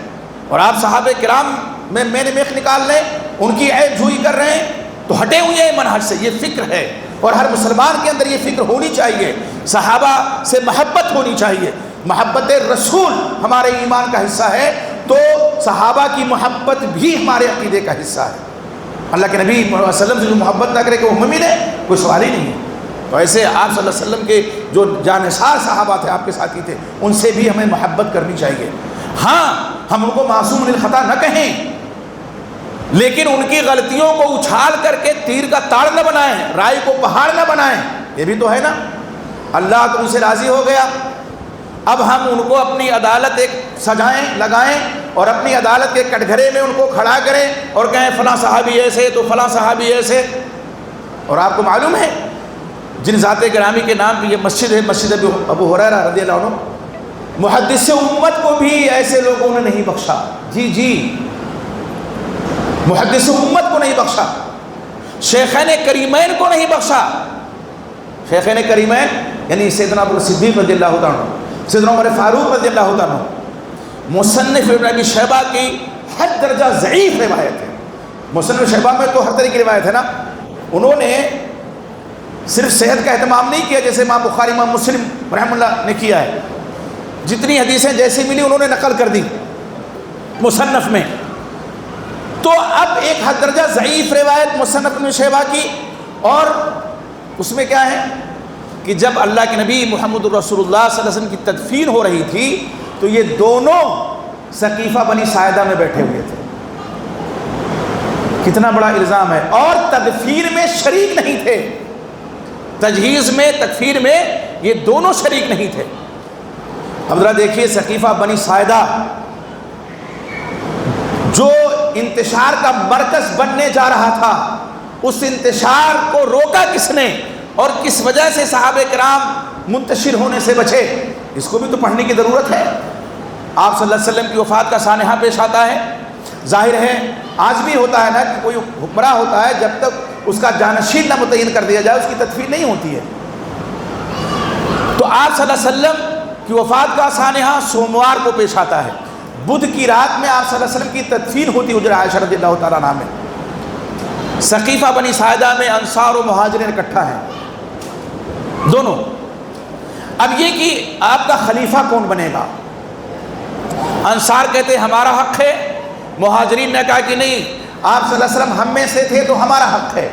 اور آپ صحابہ کرام میں نے میخ نکال لیں، ان کی عیب جوئی کر رہے ہیں تو ہٹے ہوئے ہیں منہج سے۔ یہ فکر ہے اور ہر مسلمان کے اندر یہ فکر ہونی چاہیے، صحابہ سے محبت ہونی چاہیے، محبت رسول ہمارے ایمان کا حصہ ہے، تو صحابہ کی محبت بھی ہمارے عقیدے کا حصہ ہے۔ اللہ کے نبی صلی اللہ علیہ وسلم سے جو محبت نہ کرے کہ وہ مومن ہے، کوئی سوال ہی نہیں ہے۔ تو ایسے آپ صلی اللہ علیہ وسلم کے جو جانثار صحابہ تھے، آپ کے ساتھی تھے، ان سے بھی ہمیں محبت کرنی چاہیے۔ ہاں، ہم ان کو معصوم من الخطا نہ کہیں، لیکن ان کی غلطیوں کو اچھال کر کے تیر کا تاڑ نہ بنائیں، رائی کو پہاڑ نہ بنائیں، یہ بھی تو ہے نا۔ اللہ تو ان سے راضی ہو گیا، اب ہم ان کو اپنی عدالت ایک سجائیں لگائیں اور اپنی عدالت کے کٹگھرے میں ان کو کھڑا کریں اور کہیں فلاں صحابی ایسے تو فلاں صحابی ایسے۔ اور آپ کو معلوم ہے جن ذات گرامی کے نام کی یہ مسجد ہے، مسجد ابو ہریرہ رضی اللہ عنہ، محدث امت کو بھی ایسے لوگوں نے نہیں بخشا، جی محدث امت کو نہیں بخشا، شیخین کریمین کو نہیں بخشا۔ شیخین کریمین یعنی سیدنا ابو صدیق رضی اللہ عنہ، سیدنا عمر فاروق رضی اللہ عنہ، مصنف ابن ابی شیبہ کی حد درجہ ضعیف روایت ہے۔ مصنف شیبہ میں تو ہر طرح کی روایت ہے نا، انہوں نے صرف صحت کا اہتمام نہیں کیا جیسے امام بخاری امام مسلم رحمہ اللہ نے کیا ہے، جتنی حدیثیں جیسی ملی انہوں نے نقل کر دی مصنف میں۔ تو اب ایک حد درجہ ضعیف روایت مصنف ابن شیبہ کی، اور اس میں کیا ہے کہ جب اللہ کے نبی محمد رسول اللہ صلی اللہ علیہ وسلم کی تدفین ہو رہی تھی تو یہ دونوں سقیفہ بنی ساعدہ میں بیٹھے ہوئے تھے۔ کتنا بڑا الزام ہے، اور تدفین میں شریک نہیں تھے، تجہیز میں تکفیر میں یہ دونوں شریک نہیں تھے۔ اب ذرا دیکھیے سقیفہ بنی ساعدہ جو انتشار کا مرکز بننے جا رہا تھا، اس انتشار کو روکا کس نے اور کس وجہ سے صحابہ کرام منتشر ہونے سے بچے، اس کو بھی تو پڑھنے کی ضرورت ہے۔ آپ صلی اللہ علیہ وسلم کی وفات کا سانحہ پیش آتا ہے، ظاہر ہے آج بھی ہوتا ہے نا کہ کوئی حکمراں ہوتا ہے جب تک اس کا جانشین نہ متعین کر دیا جائے اس کی تدفین نہیں ہوتی ہے۔ تو آپ صلی اللہ علیہ وسلم کی وفات کا سانحہ سوموار کو پیش آتا ہے، بدھ کی رات میں آپ صلی اللہ علیہ وسلم کی تدفین ہوتی حجرہ عائشہ رضی اللہ تعالیٰ عنہا میں۔ سقیفہ بنی ساعدہ میں انصار و مہاجرین اکٹھا ہیں دونوں۔ اب یہ کہ آپ کا خلیفہ کون بنے گا، انصار کہتے ہمارا حق ہے، مہاجرین نے کہا کہ نہیں آپ صلی اللہ علیہ وسلم ہم میں سے تھے تو ہمارا حق ہے۔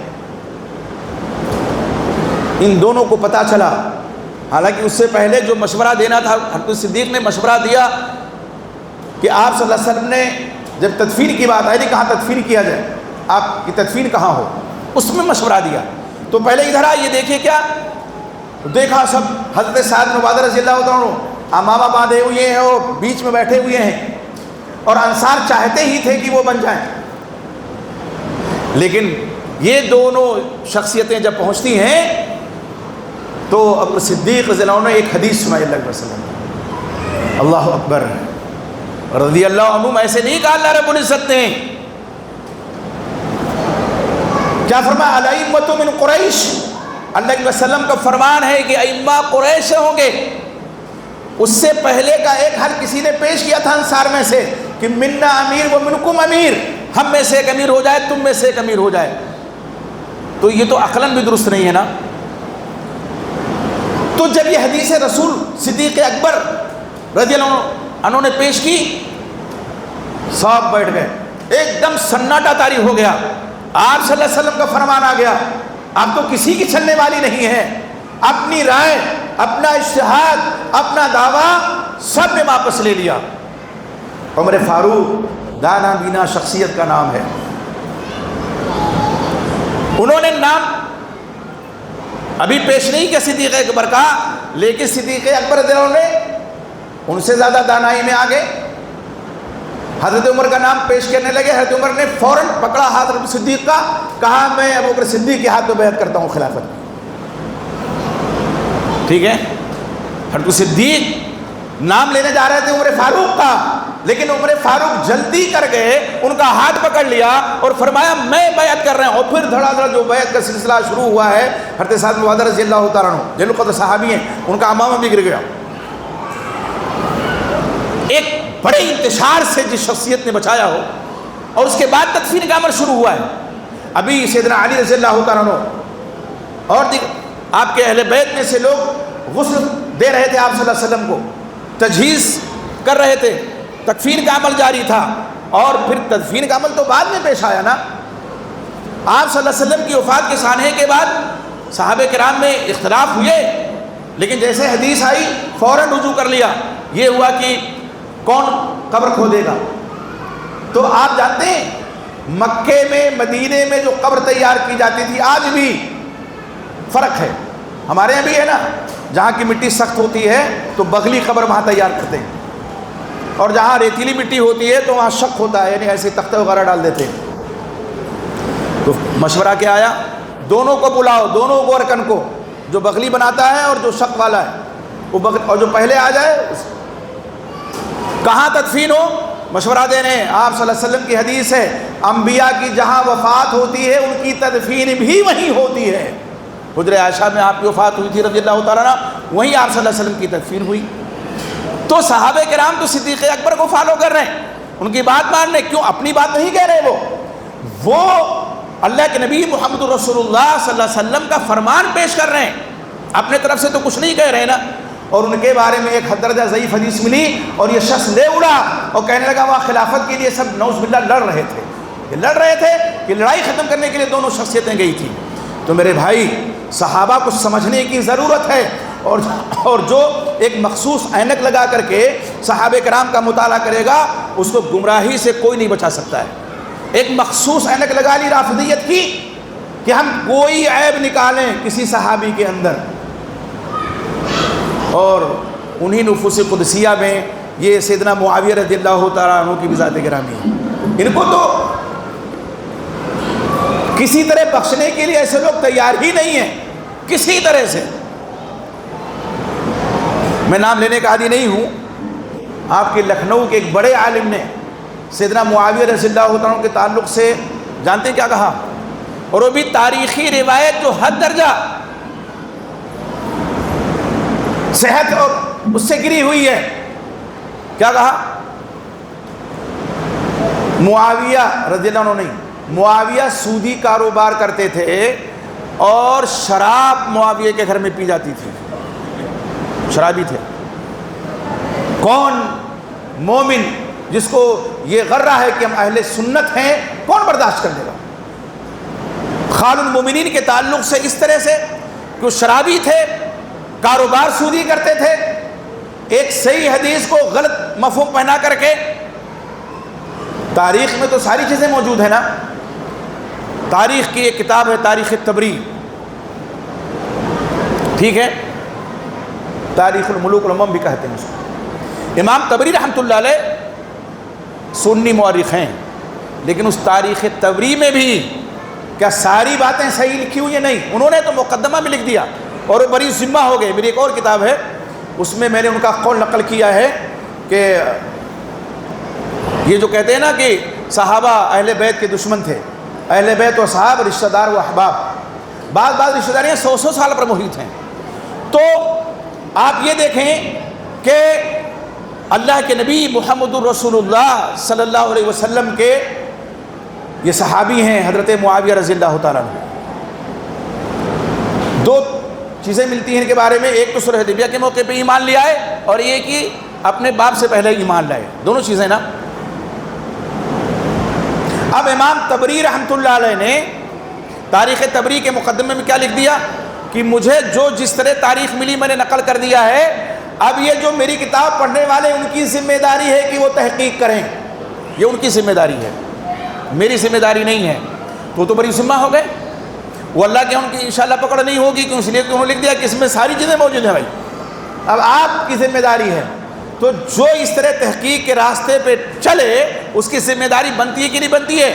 ان دونوں کو پتہ چلا حالانکہ اس سے پہلے جو مشورہ دینا تھا حضرت صدیق نے مشورہ دیا کہ آپ صلی اللہ علیہ وسلم نے جب تدفین کی بات آئی تھی کہاں تدفین کیا جائے، آپ کی تدفین کہاں ہو، اس میں مشورہ دیا. تو پہلے ادھر یہ دیکھیے کیا دیکھا، سب حضرت سعد بن عبادہ رضی اللہ عنہ امامہ باندھے ہوئے ہیں اور بیچ میں بیٹھے ہوئے ہیں، اور انصار چاہتے ہی تھے کہ وہ بن جائیں. لیکن یہ دونوں شخصیتیں جب پہنچتی ہیں تو ابو صدیق رضی اللہ عنہ نے ایک حدیث سنائی اللہ علیہ وسلم. اللہ اکبر رضی اللہ عنہ ایسے نہیں کہا اللہ رب العزت نے، کیا فرمایا؟ الائمۃ من قریش، اللہ علیہ وسلم کا فرمان ہے کہ ائمہ قریش سے ہوں گے. اس سے پہلے کا ایک حل کسی نے پیش کیا تھا انصار میں سے کہ منا امیر و منکم امیر، ہم میں سے ایک امیر ہو جائے، تم میں سے ایک امیر ہو جائے. تو یہ تو عقلاً بھی درست نہیں ہے نا. تو جب یہ حدیث رسول صدیق اکبر رضی اللہ عنہ نے پیش کی، سب بیٹھ گئے، ایک دم سناٹا طاری ہو گیا. آپ صلی اللہ علیہ وسلم کا فرمان آ گیا، اب تو کسی کی چلنے والی نہیں ہے. اپنی رائے، اپنا اجتہاد، اپنا دعویٰ سب نے واپس لے لیا. عمر فاروق دانا بینا شخصیت کا نام ہے. انہوں نے نام ابھی پیش نہیں کیا صدیق اکبر کا، لیکن صدیق اکبر رضی اللہ عنہ نے ان سے زیادہ دانائی میں آگے حضرت عمر کا نام پیش کرنے لگے. حضرت عمر نے فوراً پکڑا ہاتھ صدیق کا، کہا میں ابو بکر صدیق کے ہاتھ میں بیعت کرتا ہوں خلافت کی. ٹھیک ہے، حضرت صدیق نام لینے جا رہے تھے عمر فاروق کا، لیکن عمر فاروق جلدی کر گئے، ان کا ہاتھ پکڑ لیا اور فرمایا میں بیعت کر رہا ہوں. اور پھر دھڑا دھڑ جو بیعت کا سلسلہ شروع ہوا ہے، حضرت سعد بن عبادہ رضی اللہ تعالیٰ عنہ جن قدر صحابی ہیں، ان کا امامہ بھی گر گیا. ایک بڑے انتشار سے جس شخصیت نے بچایا ہو، اور اس کے بعد تدفین کا عمل شروع ہوا ہے. ابھی سیدنا علی رضی اللہ تعالیٰ عنہ اور آپ کے اہل بیت میں سے لوگ غسل دے رہے تھے آپ صلی اللہ علیہ وسلم کو، تجہیز کر رہے تھے، تکفین کا عمل جاری تھا. اور پھر تدفین کا عمل تو بعد میں پیش آیا نا. آپ صلی اللہ علیہ وسلم کی وفات کے سانحے کے بعد صحابہ کرام میں اختلاف ہوئے، لیکن جیسے حدیث آئی فوراً رجوع کر لیا. یہ ہوا کہ کون قبر کھودے گا. تو آپ جانتے ہیں مکے میں مدینے میں جو قبر تیار کی جاتی تھی، آج بھی فرق ہے. ہمارے یہاں بھی ہے نا، جہاں کی مٹی سخت ہوتی ہے تو بغلی قبر وہاں تیار کرتے ہیں، اور جہاں ریتیلی مٹی ہوتی ہے تو وہاں شق ہوتا ہے، یعنی ایسے تختے وغیرہ ڈال دیتے ہیں. تو مشورہ کیا آیا؟ دونوں کو بلاؤ، دونوں کو ارکن کو، جو بغلی بناتا ہے اور جو شق والا ہے وہ اور جو پہلے آ جائے کہاں تدفین ہو مشورہ دینے. آپ صلی اللہ علیہ وسلم کی حدیث ہے انبیاء کی جہاں وفات ہوتی ہے ان کی تدفین بھی وہیں ہوتی ہے. حجر عائشہ میں آپ کی وفات ہوئی تھی رضی اللہ تعالیٰ عنہ، وہیں آپ صلی اللہ علیہ وسلم کی تدفین ہوئی. تو صحابہ کرام تو صدیق اکبر کو فالو کر رہے ہیں، ان کی بات مان رہے. کیوں؟ اپنی بات نہیں کہہ رہے، وہ اللہ کے نبی محمد رسول اللہ صلی اللہ علیہ وسلم کا فرمان پیش کر رہے ہیں، اپنے طرف سے تو کچھ نہیں کہہ رہے نا. اور ان کے بارے میں ایک حد درجہ ضعیف حدیث ملی اور یہ شخص لے اڑا اور کہنے لگا وہاں خلافت کے لیے سب نعوذ باللہ لڑ رہے تھے. یہ لڑ رہے تھے کہ لڑائی ختم کرنے کے لیے دونوں شخصیتیں گئی تھیں. تو میرے بھائی، صحابہ کو سمجھنے کی ضرورت ہے، اور جو ایک مخصوص اینک لگا کر کے صحابہ کرام کا مطالعہ کرے گا اس کو گمراہی سے کوئی نہیں بچا سکتا ہے. ایک مخصوص اینک لگا لی رافضیت کی کہ ہم کوئی عیب نکالیں کسی صحابی کے اندر، اور انہی نفوس قدسیہ میں یہ سیدنا معاویہ رضی اللہ تعالیٰ عنہ کی بھی ذات گرامی ہے. ان کو تو کسی طرح بخشنے کے لیے ایسے لوگ تیار ہی نہیں ہیں کسی طرح سے. میں نام لینے کا عادی نہیں ہوں. آپ کے لکھنؤ کے ایک بڑے عالم نے سیدنا معاویہ رضی اللہ عنہ کے تعلق سے جانتے ہیں کیا کہا؟ اور وہ بھی تاریخی روایت جو حد درجہ صحت اور اس سے گری ہوئی ہے. کیا کہا؟ معاویہ رضی اللہ عنہ نہیں، معاویہ سودی کاروبار کرتے تھے اور شراب معاویہ کے گھر میں پی جاتی تھی، شرابی تھے. کون مومن جس کو یہ غرہ ہے کہ ہم اہل سنت ہیں، کون برداشت کر لے گا؟ خال المومنین کے تعلق سے اس طرح سے کہ وہ شرابی تھے کاروبار سودی کرتے تھے، ایک صحیح حدیث کو غلط مفہوم پہنا کر کے۔ تاریخ میں تو ساری چیزیں موجود ہیں نا۔ تاریخ کی ایک کتاب ہے تاریخ طبری، ٹھیک ہے، تاریخ الملوک الامم بھی کہتے ہیں اس کو۔ امام طبری رحمۃ اللہ علیہ سنی مورخ ہیں، لیکن اس تاریخ طبری میں بھی کیا ساری باتیں صحیح لکھی ہوئی ہیں؟ نہیں، انہوں نے تو مقدمہ میں لکھ دیا اور وہ بری ذمہ ہو گئے۔ میری ایک اور کتاب ہے، اس میں میں نے ان کا قول نقل کیا ہے کہ یہ جو کہتے ہیں نا کہ صحابہ اہل بیت کے دشمن تھے، اہل بیت و صحاب رشتہ دار و احباب، بعض رشتہ داریاں 100 سال پر محیط ہیں۔ تو آپ یہ دیکھیں کہ اللہ کے نبی محمد الرسول اللہ صلی اللہ علیہ وسلم کے یہ صحابی ہیں حضرت معاویہ رضی اللہ تعالیٰ عنہ۔ دو چیزیں ملتی ہیں ان کے بارے میں، ایک تو صلح حدیبیہ کے موقع پہ ایمان لے آئے، اور یہ کہ اپنے باپ سے پہلے ایمان لائے، دونوں چیزیں نا۔ اب امام طبری رحمۃ اللہ علیہ نے تاریخ طبری کے مقدمے میں کیا لکھ دیا کہ مجھے جو جس طرح تاریخ ملی میں نے نقل کر دیا ہے، اب یہ جو میری کتاب پڑھنے والے ان کی ذمہ داری ہے کہ وہ تحقیق کریں، یہ ان کی ذمہ داری ہے، میری ذمہ داری نہیں ہے۔ تو بڑی ذمہ ہو گئے، وہ اللہ کے ان کی انشاءاللہ پکڑ نہیں ہوگی، کیوں؟ اس لیے کہ انہوں نے لکھ دیا کہ اس میں ساری چیزیں موجود ہیں۔ بھائی اب آپ کی ذمہ داری ہے، تو جو اس طرح تحقیق کے راستے پہ چلے اس کی ذمہ داری بنتی ہے کہ نہیں بنتی ہے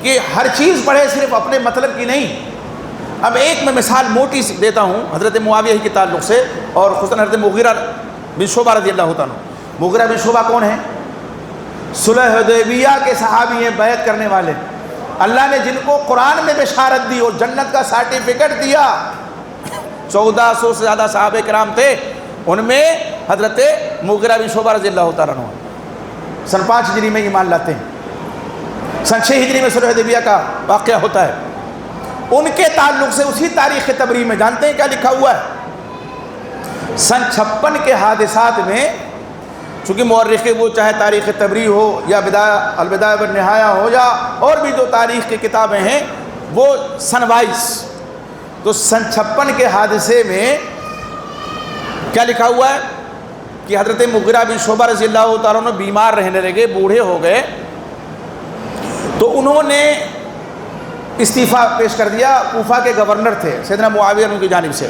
کہ ہر چیز پڑھے، صرف اپنے مطلب کی نہیں۔ اب ایک میں مثال موٹی سی دیتا ہوں حضرت معاویہ کے تعلق سے، اور خصوصاً حضرت مغیرہ بن شعبہ رضی اللہ تعالیٰ عنہ۔ مغیرہ بن شعبہ کون ہیں؟ صلح حدیبیہ کے صحابی ہیں، بیعت کرنے والے، اللہ نے جن کو قرآن میں بشارت دی اور جنت کا سرٹیفکیٹ دیا۔ 1400 سے زیادہ صحابہ کرام تھے، ان میں حضرت مغیرہ بن شعبہ رضی اللہ تعالیٰ عنہ سن 5 ہجری میں ایمان لاتے ہیں، سن 6 ہجری میں صلح حدیبیہ کا واقعہ ہوتا ہے۔ ان کے تعلق سے اسی تاریخ طبری میں جانتے ہیں کیا لکھا ہوا ہے؟ سن 56 کے حادثات میں، چونکہ مورخ وہ چاہے تاریخ طبری ہو یا البدایہ والنہایہ ہو یا اور بھی جو تاریخ کی کتابیں ہیں، وہ سن 22، تو سن 56 کے حادثے میں کیا لکھا ہوا ہے کہ حضرت مغیرہ بن شعبہ رضی اللہ تعالیٰ عنہ بیمار رہنے لگے، بوڑھے ہو گئے، تو انہوں نے استعفیٰ پیش کر دیا۔ کوفہ کے گورنر تھے سیدنا معاویہ ان کی جانب سے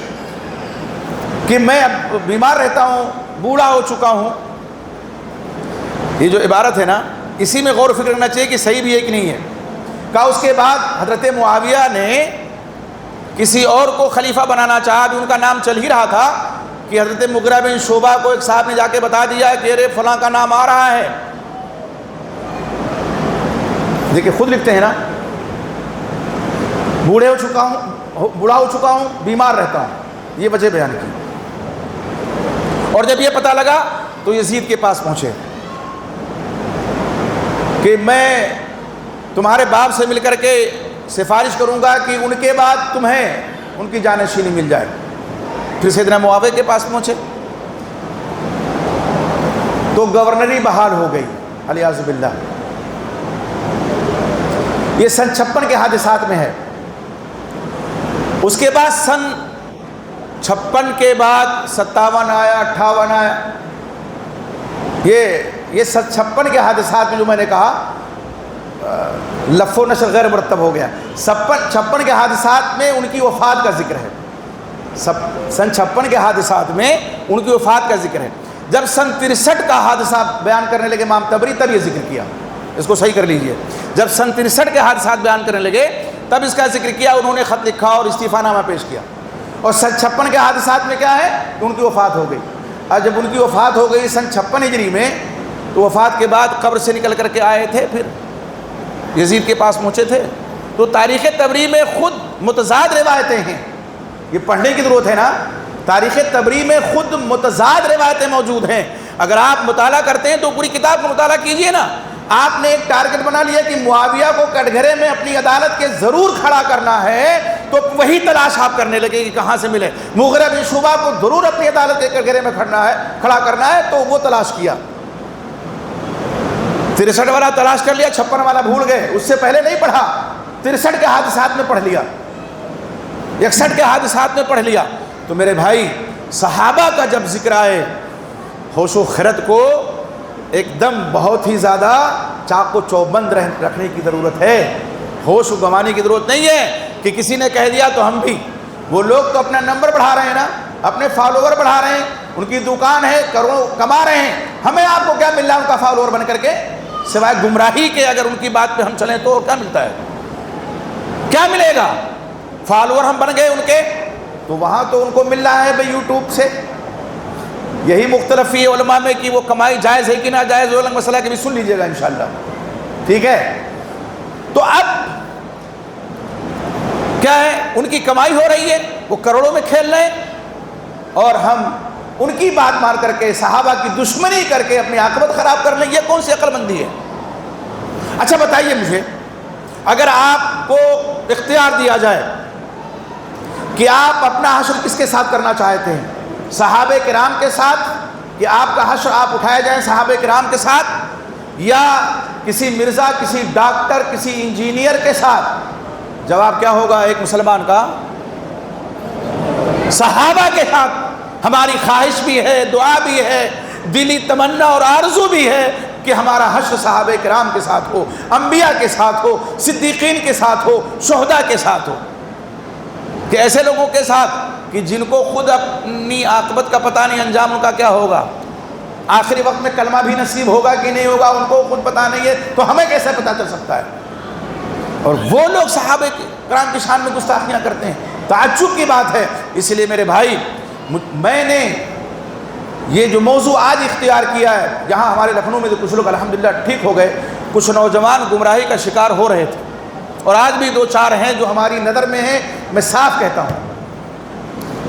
کہ میں اب بیمار رہتا ہوں، بوڑھا ہو چکا ہوں۔ یہ جو عبارت ہے نا، اسی میں غور و فکر کرنا چاہیے کہ صحیح بھی ہے کہ نہیں ہے۔ کہا اس کے بعد حضرت معاویہ نے کسی اور کو خلیفہ بنانا چاہا، بھی ان کا نام چل ہی رہا تھا کہ حضرت مغیرہ بن شعبہ کو ایک صاحب نے جا کے بتا دیا کہ ارے فلاں کا نام آ رہا ہے۔ دیکھیں خود لکھتے ہیں نا، بوڑھا ہو چکا ہوں، بیمار رہتا ہوں، یہ وجہ بیان کی۔ اور جب یہ پتہ لگا تو یزید کے پاس پہنچے کہ میں تمہارے باپ سے مل کر کے سفارش کروں گا کہ ان کے بعد تمہیں ان کی جانشینی مل جائے۔ پھر سیدنا معاویہ کے پاس پہنچے تو گورنری بحال ہو گئی، علیاذ باللہ۔ یہ سن 56 کے حادثات میں ہے۔ اس کے بعد سن 56 کے بعد 57 آیا، 58 آیا۔ یہ سن 56 کے حادثات میں جو میں نے کہا لف و نشر غیر مرتب ہو گیا۔ 56 کے حادثات میں ان کی وفات کا ذکر ہے، سن 56 کے حادثات میں ان کی وفات کا ذکر ہے۔ جب سن 63 کا حادثہ بیان کرنے لگے امام طبری، تب یہ ذکر کیا، اس کو صحیح کر لیجئے۔ جب سن 63 کے حادثات بیان کرنے لگے تب اس کا ذکر کیا، انہوں نے خط لکھا اور استعفیٰ نامہ پیش کیا۔ اور سن 56 کے حادثات میں کیا ہے کہ ان کی وفات ہو گئی۔ اور جب ان کی وفات ہو گئی سن 56 ہجری میں، تو وفات کے بعد قبر سے نکل کر کے آئے تھے، پھر یزید کے پاس پہنچے تھے۔ تو تاریخ طبری میں خود متضاد روایتیں ہیں، یہ پڑھنے کی ضرورت ہے نا۔ تاریخ طبری میں خود متضاد روایتیں موجود ہیں۔ اگر آپ مطالعہ کرتے ہیں تو پوری کتاب کو مطالعہ کیجئے نا۔ آپ نے ایک ٹارگٹ بنا لیا کہ معاویہ کو کٹگھرے میں اپنی عدالت کے ضرور کھڑا کرنا ہے، تو وہی تلاش آپ کرنے لگے کہ کہاں سے ملے۔ مغیرہ بن شعبہ کو ضرور اپنی عدالت کے کٹگھرے میں کھڑا کرنا ہے، تو وہ تلاش کیا۔ 63 والا تلاش کر لیا، 56 والا بھول گئے، اس سے پہلے نہیں پڑھا۔ 63 کے حادثات میں پڑھ لیا، 61 کے حادثات میں پڑھ لیا۔ تو میرے بھائی صحابہ کا جب ذکر آئے ہوش و خرد کو ایک دم بہت ہی زیادہ چاق و چوبند رکھنے کی ضرورت ہے، ہوش و گنوانے کی ضرورت نہیں ہے کہ کسی نے کہہ دیا تو ہم بھی۔ وہ لوگ تو اپنا نمبر بڑھا رہے ہیں نا، اپنے فالوور بڑھا رہے ہیں، ان کی دکان ہے، کروڑوں کما رہے ہیں، ہمیں آپ کو کیا مل رہا ہے ان کا فالوور بن کر کے، سوائے گمراہی کے؟ اگر ان کی بات پہ ہم چلیں تو کیا ملتا ہے؟ کیا ملے گا؟ فالوور ہم بن گئے ان کے، تو وہاں تو ان کو مل رہا ہے بھائی یوٹیوب سے۔ یہی مختلف ہے علماء میں کہ وہ کمائی جائز ہے کہ ناجائز، وہ الگ مسئلہ کہ بھی سن لیجئے گا انشاءاللہ، ٹھیک ہے؟ تو اب کیا ہے، ان کی کمائی ہو رہی ہے، وہ کروڑوں میں کھیل رہے ہیں، اور ہم ان کی بات مار کر کے صحابہ کی دشمنی کر کے اپنی عاقبت خراب کر لیں، یہ کون سی عقل مندی ہے؟ اچھا بتائیے مجھے، اگر آپ کو اختیار دیا جائے کہ آپ اپنا حشر کس کے ساتھ کرنا چاہتے ہیں، صحابہ کرام کے ساتھ، کہ آپ کا حشر آپ اٹھائے جائیں صحابہ کرام کے ساتھ، یا کسی مرزا، کسی ڈاکٹر، کسی انجینئر کے ساتھ؟ جواب کیا ہوگا ایک مسلمان کا؟ صحابہ کے ساتھ۔ ہماری خواہش بھی ہے، دعا بھی ہے، دلی تمنا اور آرزو بھی ہے کہ ہمارا حشر صحابہ کرام کے ساتھ ہو، انبیاء کے ساتھ ہو، صدیقین کے ساتھ ہو، شہداء کے ساتھ ہو، کہ ایسے لوگوں کے ساتھ کہ جن کو خود اپنی عاقبت کا پتہ نہیں، انجام ان کا کیا ہوگا، آخری وقت میں کلمہ بھی نصیب ہوگا کہ نہیں ہوگا ان کو خود پتہ نہیں ہے، تو ہمیں کیسے پتہ چل سکتا ہے؟ اور وہ لوگ صحابہ کرام کی شان میں گستاخیاں کرتے ہیں، تعجب کی بات ہے۔ اس لیے میرے بھائی، میں نے یہ جو موضوع آج اختیار کیا ہے، یہاں ہمارے لکھنؤ میں تو کچھ لوگ الحمدللہ ٹھیک ہو گئے، کچھ نوجوان گمراہی کا شکار ہو رہے تھے، اور آج بھی دو چار ہیں جو ہماری نظر میں ہیں، میں صاف کہتا ہوں۔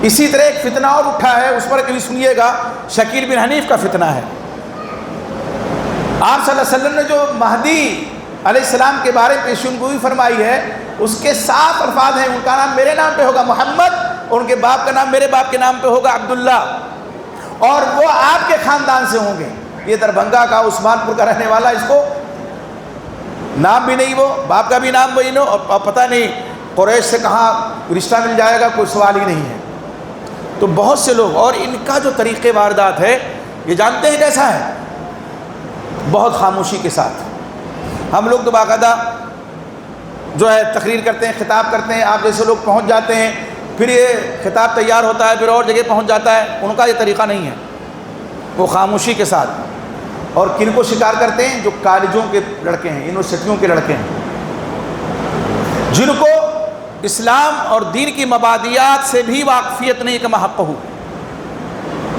اسی طرح ایک فتنہ اور اٹھا ہے، اس پر کبھی سنیے گا، شکیل بن حنیف کا فتنہ ہے۔ آپ صلی اللہ علیہ وسلم نے جو مہدی علیہ السلام کے بارے میں پیشین گوئی فرمائی ہے، اس کے 7 الفاظ ہیں، ان کا نام میرے نام پہ ہوگا محمد، اور ان کے باپ کا نام میرے باپ کے نام پہ ہوگا عبداللہ، اور وہ آپ کے خاندان سے ہوں گے۔ یہ دربھنگا کا، عثمان پور کا رہنے والا، اس کو نام بھی نہیں، وہ باپ کا بھی نام وہی نو، اور پتہ نہیں قریش سے کہاں رشتہ مل جائے گا، کوئی سوال ہی نہیں ہے۔ تو بہت سے لوگ، اور ان کا جو طریقے واردات ہے، یہ جانتے ہیں کیسا ہے؟ بہت خاموشی کے ساتھ۔ ہم لوگ تو باقاعدہ جو ہے تقریر کرتے ہیں، خطاب کرتے ہیں، آپ جیسے لوگ پہنچ جاتے ہیں، پھر یہ خطاب تیار ہوتا ہے، پھر اور جگہ پہنچ جاتا ہے، ان کا یہ طریقہ نہیں ہے، وہ خاموشی کے ساتھ۔ اور کن کو شکار کرتے ہیں؟ جو کالجوں کے لڑکے ہیں، یونیورسٹیوں کے لڑکے ہیں، جن کو اسلام اور دین کی مبادیات سے بھی واقفیت نہیں کہ محق ہو،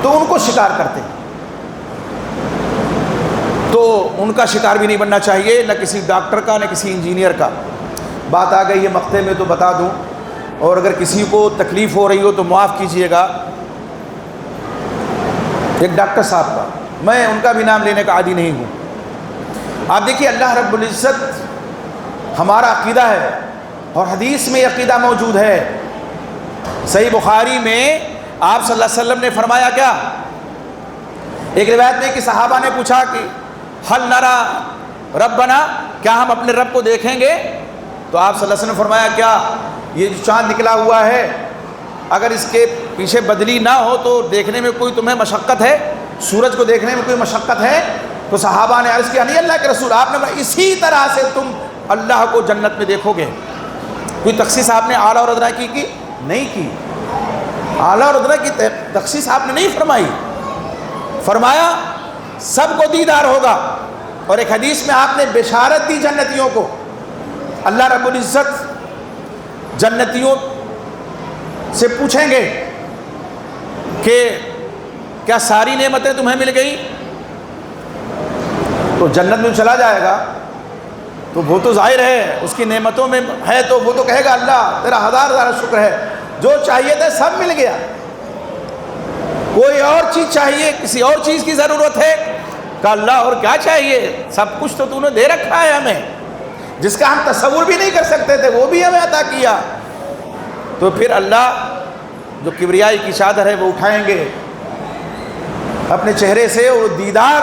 تو ان کو شکار کرتے ہیں۔ تو ان کا شکار بھی نہیں بننا چاہیے، نہ کسی ڈاکٹر کا، نہ کسی انجینئر کا۔ بات آ گئی ہے مقطع میں تو بتا دوں، اور اگر کسی کو تکلیف ہو رہی ہو تو معاف کیجئے گا۔ ایک ڈاکٹر صاحب کا، میں ان کا بھی نام لینے کا عادی نہیں ہوں۔ آپ دیکھیے، اللہ رب العزت ہمارا عقیدہ ہے، اور حدیث میں عقیدہ موجود ہے۔ صحیح بخاری میں آپ صلی اللہ علیہ وسلم نے فرمایا کیا؟ ایک روایت میں کہ صحابہ نے پوچھا کہ حل نرا ربنا، کیا ہم اپنے رب کو دیکھیں گے؟ تو آپ صلی اللہ علیہ وسلم نے فرمایا کیا یہ جو چاند نکلا ہوا ہے، اگر اس کے پیچھے بدلی نہ ہو تو دیکھنے میں کوئی تمہیں مشقت ہے؟ سورج کو دیکھنے میں کوئی مشقت ہے؟ تو صحابہ نے عرض کیا نہیں اللہ کے رسول، آپ نے اسی طرح سے تم اللہ کو جنت میں دیکھو گے۔ کوئی تخصیص آپ نے اعلیٰ اور ادنا کی نہیں کی، اعلیٰ اور ادنا کی تخصیص آپ نے نہیں فرمائی، فرمایا سب کو دیدار ہوگا۔ اور ایک حدیث میں آپ نے بشارت دی جنتیوں کو، اللہ رب العزت جنتیوں سے پوچھیں گے کہ کیا ساری نعمتیں تمہیں مل گئی؟ تو جنت میں چلا جائے گا تو وہ تو ظاہر ہے اس کی نعمتوں میں ہے، تو وہ تو کہے گا اللہ تیرا ہزار ہزار شکر ہے، جو چاہیے تھا سب مل گیا، کوئی اور چیز چاہیے، کسی اور چیز کی ضرورت ہے؟ کہ اللہ اور کیا چاہیے، سب کچھ تو نے دے رکھا ہے ہمیں، جس کا ہم تصور بھی نہیں کر سکتے تھے وہ بھی ہمیں عطا کیا۔ تو پھر اللہ جو کبریائی کی چادر ہے وہ اٹھائیں گے اپنے چہرے سے، وہ دیدار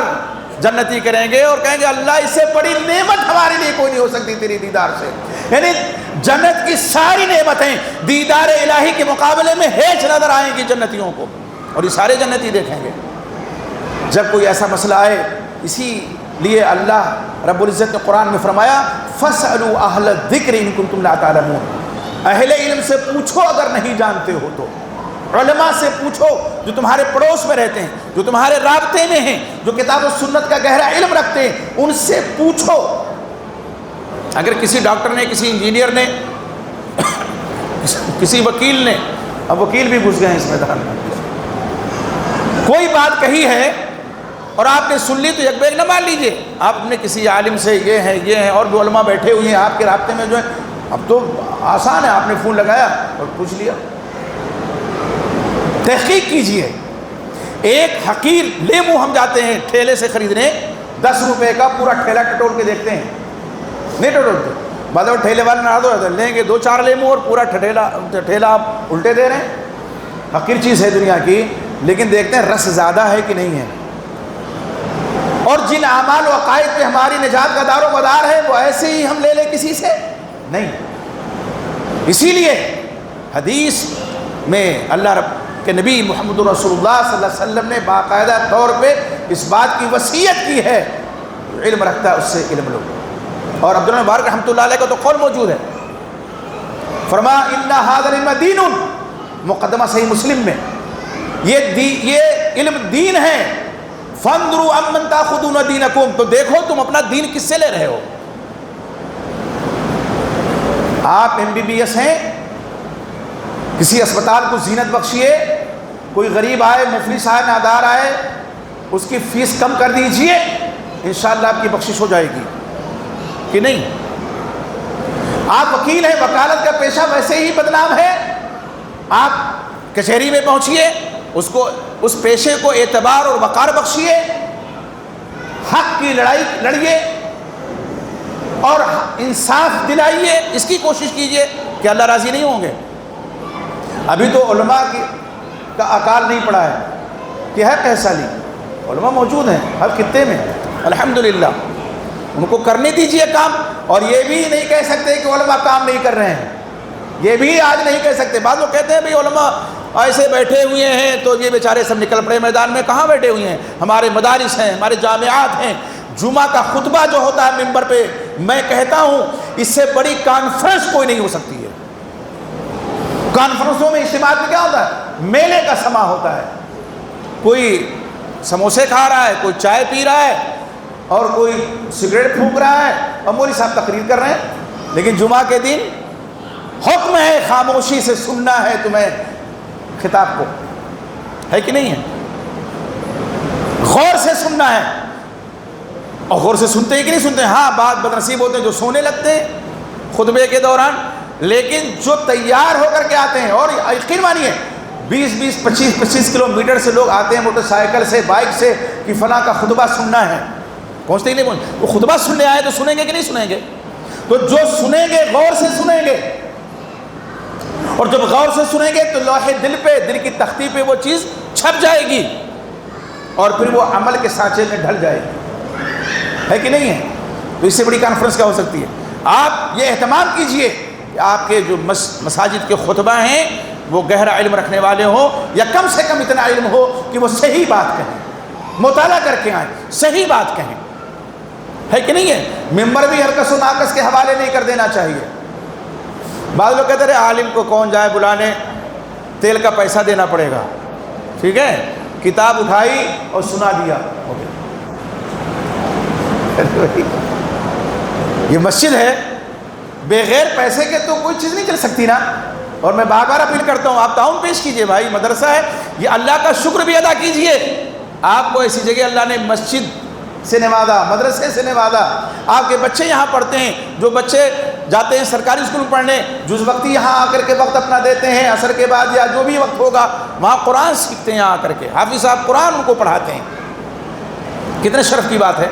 جنتی کریں گے اور کہیں گے اللہ اس سے بڑی نعمت ہمارے لیے کوئی نہیں ہو سکتی تیری دیدار سے۔ یعنی جنت کی ساری نعمتیں دیدار الہی کے مقابلے میں ہیچ نظر آئیں گی جنتیوں کو۔ اور یہ سارے جنتی دیکھیں گے جب کوئی ایسا مسئلہ آئے۔ اسی لیے اللہ رب العزت نے قرآن میں فرمایا فَاسْأَلُوا أَهْلَ الذِّكْرِ إِن كُنتُمْ لَا تَعْلَمُونَ، اہل علم سے پوچھو اگر نہیں جانتے ہو تو، علماء سے پوچھو جو تمہارے پڑوس میں رہتے ہیں، جو تمہارے رابطے میں ہیں، جو کتاب و سنت کا گہرا علم رکھتے ہیں، ان سے پوچھو۔ اگر کسی ڈاکٹر نے، کسی انجینئر نے، کسی وکیل نے، اب وکیل بھی گھس گئے ہیں اس میدان میں، کوئی بات کہی ہے اور آپ نے سن لی تو یک بیگ نہ مان لیجئے، آپ نے کسی عالم سے یہ ہے اور جو علماء بیٹھے ہوئے ہیں آپ کے رابطے میں جو ہیں، اب تو آسان ہے، آپ نے فون لگایا اور پوچھ لیا۔ تحقیق کیجئے۔ ایک حقیر لیمو ہم جاتے ہیں ٹھیلے سے خریدنے، 10 روپے کا پورا ٹھیلا ٹٹول کے دیکھتے ہیں، نہیں ٹٹولتے، بعد میں ٹھیلے والے ناراض ہو جاتے ہیں، لیں گے 2-4 لیمو اور پورا ٹھیلا آپ الٹے دے رہے ہیں۔ حقیر چیز ہے دنیا کی، لیکن دیکھتے ہیں رس زیادہ ہے کہ نہیں ہے، اور جن اعمال و عقائد پہ ہماری نجات کا دار و مدار ہے وہ ایسے ہی ہم لے لیں کسی سے نہیں۔ اسی لیے حدیث میں اللہ رب کہ نبی محمد رسول اللہ صلی اللہ علیہ وسلم نے باقاعدہ طور پہ اس بات کی وصیت کی ہے، علم رکھتا ہے اس سے علم لو۔ اور عبداللہ مبارک رحمۃ اللہ علیہ کا تو قول موجود ہے، فرمایا ان ھذا العلم دین، مقدمہ صحیح مسلم میں، یہ علم دین ہے، فانظروا امن تاخذون دینکم، تو دیکھو تم اپنا دین کس سے لے رہے ہو۔ آپ MBBS ہیں، کسی اسپتال کو زینت بخشیے، کوئی غریب آئے، مفلس آئے، نادار آئے، اس کی فیس کم کر دیجئے، انشاءاللہ آپ کی بخشش ہو جائے گی کہ نہیں۔ آپ وکیل ہیں، وکالت کا پیشہ ویسے ہی بدنام ہے، آپ کچہری میں پہنچیے، اس پیشے کو اعتبار اور وقار بخشیے، حق کی لڑائی لڑیے اور انصاف دلائیے، اس کی کوشش کیجئے کہ اللہ راضی نہیں ہوں گے۔ ابھی تو علماء کا اکال نہیں پڑا ہے کہ ہے کیسا لی، علماء موجود ہیں ہر خطے میں الحمدللہ، ان کو کرنے دیجئے کام۔ اور یہ بھی نہیں کہہ سکتے کہ علماء کام نہیں کر رہے ہیں، یہ بھی آج نہیں کہہ سکتے۔ بعض لوگ کہتے ہیں بھئی علماء ایسے بیٹھے ہوئے ہیں تو یہ بیچارے سب نکل پڑے میدان میں، کہاں بیٹھے ہوئے ہیں؟ ہمارے مدارس ہیں، ہمارے جامعات ہیں، جمعہ کا خطبہ جو ہوتا ہے منبر پہ، میں کہتا ہوں اس سے بڑی کانفرنس کوئی نہیں ہو سکتی ہے۔ کانفرنسوں میں، اجتماعات میں کیا ہوتا ہے؟ میلے کا سما ہوتا ہے، کوئی سموسے کھا رہا ہے، کوئی چائے پی رہا ہے، اور کوئی سگریٹ پھونک رہا ہے، اور مولوی صاحب تقریر کر رہے ہیں۔ لیکن جمعہ کے دن حکم ہے خاموشی سے سننا ہے تمہیں خطاب کو، ہے کہ نہیں ہے؟ غور سے سننا ہے، اور غور سے سنتے ہیں کہ نہیں سنتے ہیں؟ ہاں، بعض بدنصیب ہوتے ہیں جو سونے لگتے ہیں خطبے کے دوران، لیکن جو تیار ہو کر کے آتے ہیں، اور یقین مانیے 20-20 25-25 کلومیٹر سے لوگ آتے ہیں موٹر سائیکل سے، بائک سے، کہ فلاں کا خطبہ سننا ہے، پہنچتے ہی نہیں پہنچتے۔ وہ خطبہ سننے آئے تو سنیں گے کہ نہیں سنیں گے؟ تو جو سنیں گے غور سے سنیں گے، اور جب غور سے سنیں گے تو لوح دل پہ، دل کی تختی پہ وہ چیز چھپ جائے گی، اور پھر وہ عمل کے سانچے میں ڈھل جائے گی، ہے کہ نہیں ہے؟ تو اس سے بڑی کانفرنس کیا ہو سکتی ہے؟ آپ یہ اہتمام کیجئے کہ آپ کے جو مساجد کے خطبہ ہیں وہ گہرا علم رکھنے والے ہوں، یا کم سے کم اتنا علم ہو کہ وہ صحیح بات کہیں، مطالعہ کر کے آئیں، صحیح بات کہیں، ہے کہ نہیں ہے؟ ممبر بھی ہرکس و ناقص کے حوالے نہیں کر دینا چاہیے۔ بعض لوگ کہتے ہیں عالم کو کون جائے بلانے، تیل کا پیسہ دینا پڑے گا، ٹھیک ہے، کتاب اٹھائی اور سنا دیا، ہو گیا۔ یہ مسجد ہے، بغیر پیسے کے تو کوئی چیز نہیں چل سکتی نا۔ اور میں بار بار اپیل کرتا ہوں، آپ تعاون پیش کیجئے بھائی، مدرسہ ہے، یہ اللہ کا شکر بھی ادا کیجئے۔ آپ کو ایسی جگہ اللہ نے مسجد سے نوازا، مدرسے سے نوازا، آپ کے بچے یہاں پڑھتے ہیں، جو بچے جاتے ہیں سرکاری اسکول پڑھنے، جز وقتی یہاں آ کر کے وقت اپنا دیتے ہیں، عصر کے بعد یا جو بھی وقت ہوگا وہاں قرآن سیکھتے ہیں، آ کر کے حافظ صاحب قرآن ان کو پڑھاتے ہیں، کتنے شرف کی بات ہے۔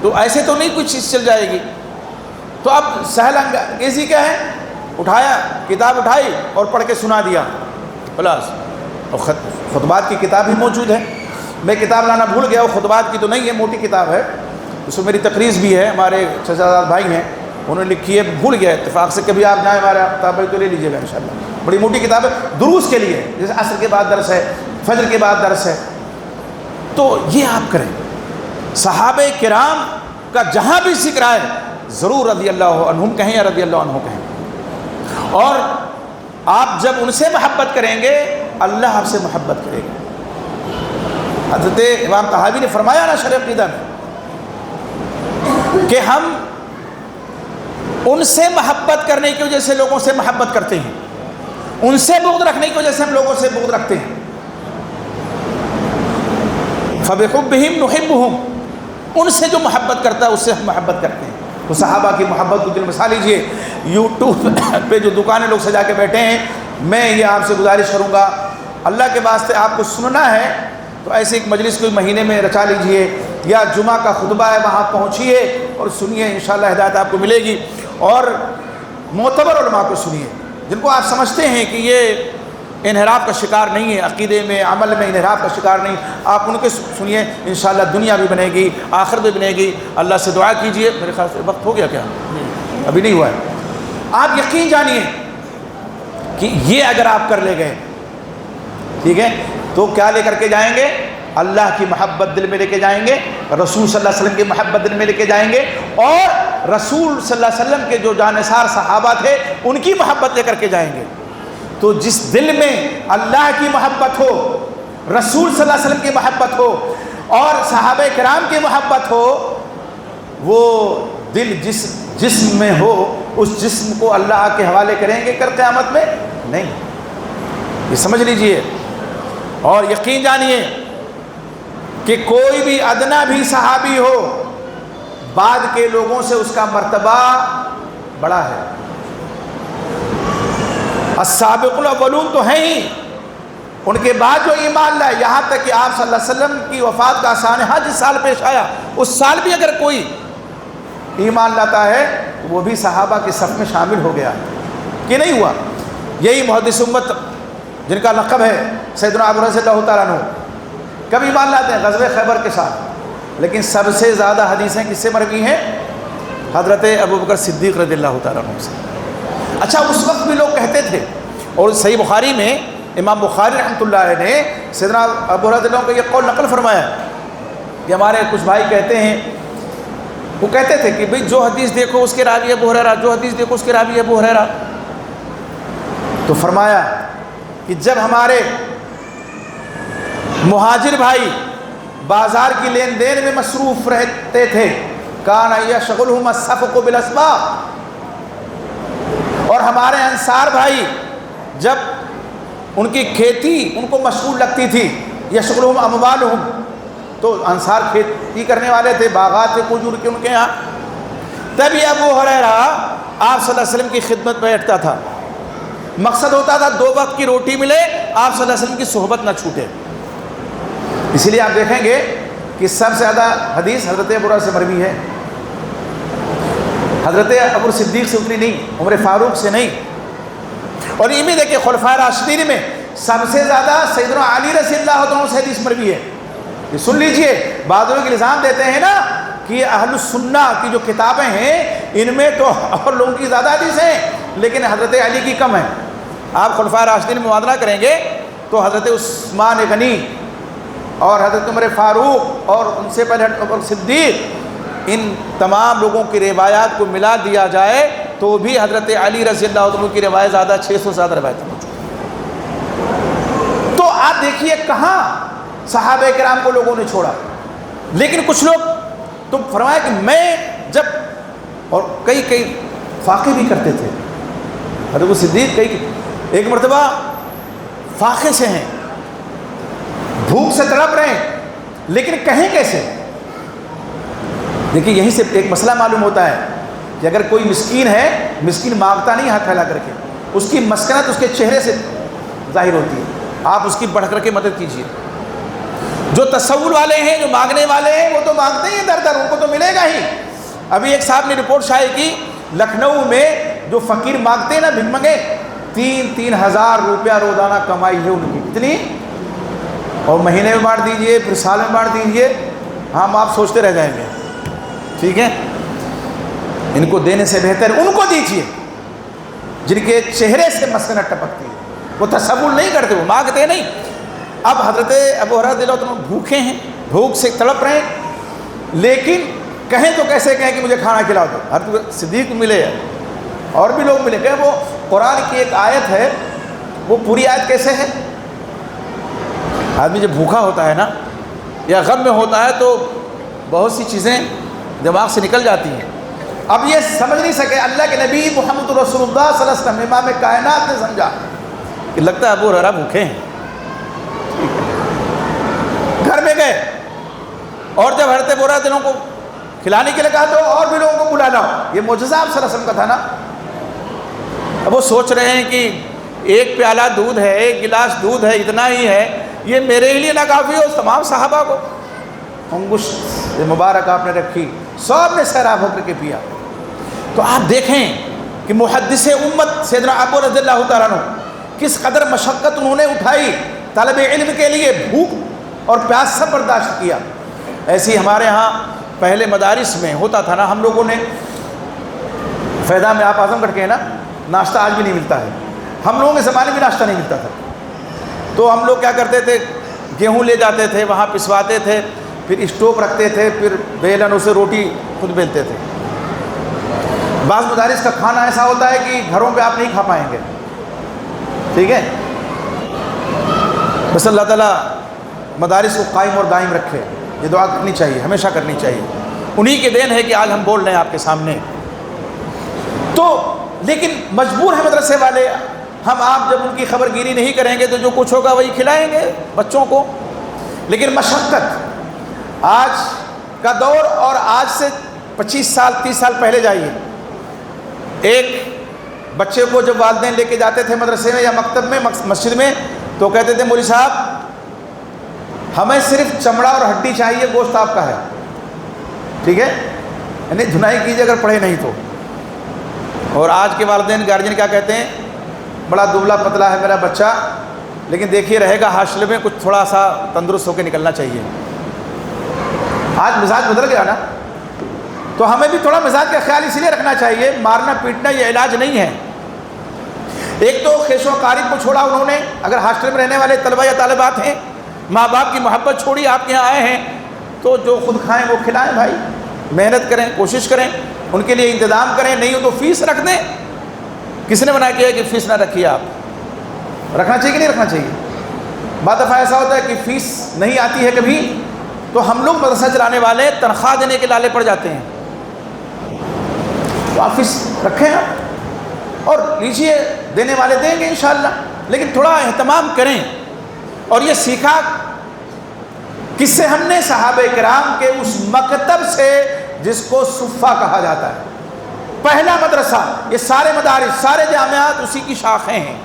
تو ایسے تو نہیں کوئی چیز چل جائے گی۔ تو اب سہل انگیزی کیا ہے؟ اٹھایا، کتاب اٹھائی اور پڑھ کے سنا دیا، خلاص۔ اور خطبات کی کتاب ہی موجود ہے، میں کتاب لانا بھول گیا، وہ خطبات کی تو نہیں ہے، موٹی کتاب ہے، اس میں میری تقریر بھی ہے، ہمارے شہزاد بھائی ہیں انہوں نے لکھی ہے، بھول گیا اتفاق سے، کبھی آپ جائیں ہمارے کتاب بھائی تو لے لیجیے گا انشاءاللہ، بڑی موٹی کتاب ہے، دروس کے لیے، جیسے عصر کے بعد درس ہے، فجر کے بعد درس ہے، تو یہ آپ کریں۔ صحابہ کرام کا جہاں بھی ذکر آئے ضرور رضی اللہ عنہم کہیں یا رضی اللہ عنہ کہیں، اور آپ جب ان سے محبت کریں گے اللہ آپ سے محبت کرے گا۔ حضرت امام طحاوی نے فرمایا نا شرح عقیدہ میں کہ ہم ان سے محبت کرنے کی وجہ سے لوگوں سے محبت کرتے ہیں، ان سے بغض رکھنے کی وجہ سے ہم لوگوں سے بغض رکھتے ہیں۔ فَبِحُبِّهِمْ نُحِبُّهُمْ، ان سے جو محبت کرتا ہے اس سے ہم محبت کرتے ہیں۔ تو صحابہ کی محبت کو دل میں سا لیجئے۔ یوٹیوب پہ جو دکانیں لوگ سجا کے بیٹھے ہیں، میں یہ آپ سے گزارش کروں گا، اللہ کے واسطے آپ کو سننا ہے تو ایسے ایک مجلس کوئی مہینے میں رچا لیجئے، یا جمعہ کا خطبہ ہے وہاں پہنچیے اور سنیے، انشاءاللہ ہدایت آپ کو ملے گی۔ اور معتبر علماء کو سنیے جن کو آپ سمجھتے ہیں کہ یہ انحراف کا شکار نہیں ہے، عقیدے میں عمل میں انحراف کا شکار نہیں، آپ ان کے سنیے، انشاءاللہ دنیا بھی بنے گی آخرت بھی بنے گی۔ اللہ سے دعا کیجئے۔ میرے خیال سے وقت ہو گیا کیا؟ ابھی نہیں ہوا ہے۔ آپ یقین جانیے کہ یہ اگر آپ کر لے گئے، ٹھیک ہے، تو کیا لے کر کے جائیں گے؟ اللہ کی محبت دل میں لے کے جائیں گے، رسول صلی اللہ علیہ وسلم کی محبت دل میں لے کے جائیں گے، اور رسول صلی اللہ علیہ وسلم کے جو جانثار صحابہ تھے ان کی محبت لے کر کے جائیں گے۔ تو جس دل میں اللہ کی محبت ہو، رسول صلی اللہ علیہ وسلم کی محبت ہو اور صحابہ کرام کی محبت ہو، وہ دل جس جسم میں ہو اس جسم کو اللہ کے حوالے کریں گے کل قیامت میں نہیں۔ یہ سمجھ لیجئے اور یقین جانیے کہ کوئی بھی ادنا بھی صحابی ہو، بعد کے لوگوں سے اس کا مرتبہ بڑا ہے۔ السابق الاولون تو ہیں ہی، ان کے بعد جو ایمان لائے، یہاں تک کہ آپ صلی اللہ علیہ وسلم کی وفات کا سانحہ جس سال پیش آیا اس سال بھی اگر کوئی ایمان لاتا ہے وہ بھی صحابہ کے صف میں شامل ہو گیا کہ نہیں ہوا۔ یہی محدث امت جن کا لقب ہے سیدنا ابو رضی اللہ تعالیٰ عنہ، کب ایمان لاتے ہیں؟ غزوہ خیبر کے ساتھ، لیکن سب سے زیادہ حدیثیں کس سے مروی ہیں؟ حضرت ابوبکر صدیق رضی اللہ تعالیٰ عنہ سے۔ اچھا، اس وقت بھی لوگ کہتے تھے، اور صحیح بخاری میں امام بخاری رحمۃ اللہ علیہ نے سیدنا ابو رضی اللہ عنہ کا یہ قول نقل فرمایا کہ ہمارے کچھ بھائی کہتے ہیں، وہ کہتے تھے کہ بھئی جو حدیث دیکھو اس کے راوی ابو ہریرہ، جو حدیث دیکھو اس کے راوی ابو ہریرہ۔ تو فرمایا کہ جب ہمارے مہاجر بھائی بازار کی لین دین میں مصروف رہتے تھے، کان یشغلہم السفق بالاسباق، اور ہمارے انصار بھائی جب ان کی کھیتی ان کو مشغول لگتی تھی، یشغلہم اموالہم، تو انصار کھیتی کرنے والے تھے، باغات تھے کھجور کے ان کے یہاں، تب یہ ابو ہریرہ آپ صلی اللہ علیہ وسلم کی خدمت میں بیٹھتا تھا۔ مقصد ہوتا تھا 2 وقت کی روٹی ملے، آپ صلی اللہ علیہ وسلم کی صحبت نہ چھوٹے۔ اسی لیے آپ دیکھیں گے کہ سب سے زیادہ حدیث حضرت ابو ہریرہ سے مروی ہے، حضرت ابو صدیق سے اتنی نہیں، عمر فاروق سے نہیں۔ اور یہ بھی دیکھیں خلفائے راشدین میں سب سے زیادہ سیدنا علی رضی اللہ عنہ سے حدیث مروی ہے۔ یہ سن لیجئے، بعض لوگ الزام دیتے ہیں نا کہ اہل السنہ کی جو کتابیں ہیں ان میں تو اور لوگوں کی زیادہ حدیث ہیں لیکن حضرت علی کی کم ہے۔ آپ خلفائے راشدین میں موازنہ کریں گے تو حضرت عثمان غنی اور حضرت عمر فاروق اور ان سے پہلے ابو صدیق، ان تمام لوگوں کی روایات کو ملا دیا جائے تو بھی حضرت علی رضی اللہ عنہ کی روایت زیادہ، 600 سے زیادہ روایتیں موجود ہیں۔ تو آپ دیکھیے کہاں صحابہ کرام کو لوگوں نے چھوڑا، لیکن کچھ لوگ تو فرمایا کہ میں جب، اور کئی فاقے بھی کرتے تھے، حضرت صدیق ایک مرتبہ فاقے سے ہیں، بھوک سے تڑپ رہے ہیں، لیکن کہیں کیسے؟ دیکھیے یہیں سے ایک مسئلہ معلوم ہوتا ہے کہ اگر کوئی مسکین ہے، مسکین مانگتا نہیں ہاتھ پھیلا کر کے، اس کی مسکنت اس کے چہرے سے ظاہر ہوتی ہے، آپ اس کی بڑھ کر کے مدد کیجیے۔ جو تصور والے ہیں، جو مانگنے والے ہیں، وہ تو مانگتے ہی در در، ان کو تو ملے گا ہی۔ ابھی ایک صاحب نے رپورٹ شائع کی، لکھنؤ میں جو فقیر مانگتے ہیں نا بھک منگے، 3 ہزار روپیہ روزانہ کمائی ہے ان کی، کتنی؟ اور مہینے میں بانٹ دیجئے، پھر سال میں بانٹ دیجئے، ہم آپ سوچتے رہ جائیں گے، ٹھیک ہے؟ ان کو دینے سے بہتر ان کو دیجئے جن کے چہرے سے مسکنت ٹپکتی ہے، وہ تصور نہیں کرتے، وہ مانگتے نہیں، اب حضرت ابو ہریرہ رضی اللہ عنہ بھوکے ہیں، بھوک سے تڑپ رہے ہیں، لیکن کہیں تو کیسے کہیں کہ مجھے کھانا کھلاؤ دو. حضرت صدیق ملے اور بھی لوگ ملے، کہ وہ قرآن کی ایک آیت ہے، وہ پوری آیت کیسے ہے؟ آدمی جب بھوکا ہوتا ہے نا یا غم میں ہوتا ہے تو بہت سی چیزیں دماغ سے نکل جاتی ہیں. اب یہ سمجھ نہیں سکے، اللہ کے نبی محمد رسول اللہ صلی اللہ علیہ وسلم امام کائنات نے سمجھا کہ لگتا ہے ابو ہریرہ بھوکے ہیں. گھر میں گئے اور جب حضرت ابو ہریرہ دنوں کو کھلانے کے لیے کہا تو اور بھی لوگوں کو بلا لاؤ. یہ معجزہ آپ صلی اللہ علیہ وسلم کا تھا نا. اب وہ سوچ رہے ہیں کہ ایک پیالہ دودھ ہے، ایک گلاس دودھ ہے، اتنا ہی ہے، یہ میرے ہی لیے نہ کافی ہو، تمام صحابہ کو. انگشت مبارک آپ نے رکھی، سب نے سیراب ہو کر کے پیا. تو آپ دیکھیں کہ محدث امت سیدنا ابو رضی اللہ تعالیٰ عنہ کس قدر مشقت انہوں نے اٹھائی طالب علم کے لیے، بھوک اور پیاس سب برداشت کیا. ایسی ہمارے ہاں پہلے مدارس میں ہوتا تھا نا، ہم لوگوں نے فیضا میں آپ اعظم گڑھ کے ہیں نا، ناشتہ آج بھی نہیں ملتا ہے، ہم لوگوں کے زمانے میں ناشتہ نہیں ملتا تھا. تو ہم لوگ کیا کرتے تھے، گیہوں لے جاتے تھے، وہاں پسواتے تھے، پھر اسٹوپ رکھتے تھے، پھر بیلن اسے روٹی خود بیلتے تھے. بعض مدارس کا کھانا ایسا ہوتا ہے کہ گھروں پہ آپ نہیں کھا پائیں گے. ٹھیک ہے، بس اللہ تعالیٰ مدارس کو قائم اور دائم رکھے. یہ دعا کرنی چاہیے، ہمیشہ کرنی چاہیے. انہی کے دین ہے کہ آج ہم بول رہے ہیں آپ کے سامنے. تو لیکن مجبور ہیں مدرسے والے، ہم آپ جب ان کی خبر گیری نہیں کریں گے تو جو کچھ ہوگا وہی کھلائیں گے بچوں کو. لیکن مشقت، آج کا دور اور آج سے 25 سال 30 سال پہلے جائیے، ایک بچے کو جب والدین لے کے جاتے تھے مدرسے میں یا مکتب میں مسجد میں تو کہتے تھے مولوی صاحب ہمیں صرف چمڑا اور ہڈی چاہیے، گوشت آپ کا ہے. ٹھیک ہے، یعنی دھنائی کیجیے اگر پڑھے نہیں تو. اور آج کے والدین گارجین کیا کہتے ہیں، بڑا دبلا پتلا ہے میرا بچہ، لیکن دیکھیے رہے گا حاشلے میں، کچھ تھوڑا سا تندرست ہو کے نکلنا چاہیے. آج مزاج بدل گیا نا، تو ہمیں بھی تھوڑا مزاج کا خیال اس لیے رکھنا چاہیے. مارنا پیٹنا یہ علاج نہیں ہے. ایک تو خیش و قارب کو چھوڑا انہوں نے، اگر ہاسٹل میں رہنے والے طلبہ یا طالبات ہیں، ماں باپ کی محبت چھوڑی، آپ کے یہاں آئے ہیں تو جو خود کھائیں وہ کھلائیں. بھائی محنت کریں، کوشش کریں، ان کے لیے انتظام کریں. نہیں ہو تو فیس رکھ دیں. کس نے منع کیا ہے کہ فیس نہ رکھیے؟ آپ رکھنا چاہیے کہ نہیں رکھنا چاہیے؟ بعض دفعہ ایسا ہوتا ہے کہ فیس نہیں آتی ہے کبھی، تو ہم لوگ مدرسہ چلانے والے تنخواہ دینے کے لالے پڑ جاتے ہیں. تو آپ فیس رکھیں آپ اور لیجیے، دینے والے دیں گے انشاءاللہ، لیکن تھوڑا اہتمام کریں. اور یہ سیکھا کس سے ہم نے؟ صحابہ کرام کے اس مکتب سے جس کو صفہ کہا جاتا ہے. پہلا مدرسہ، یہ سارے مدارس سارے جامعات اسی کی شاخیں ہیں،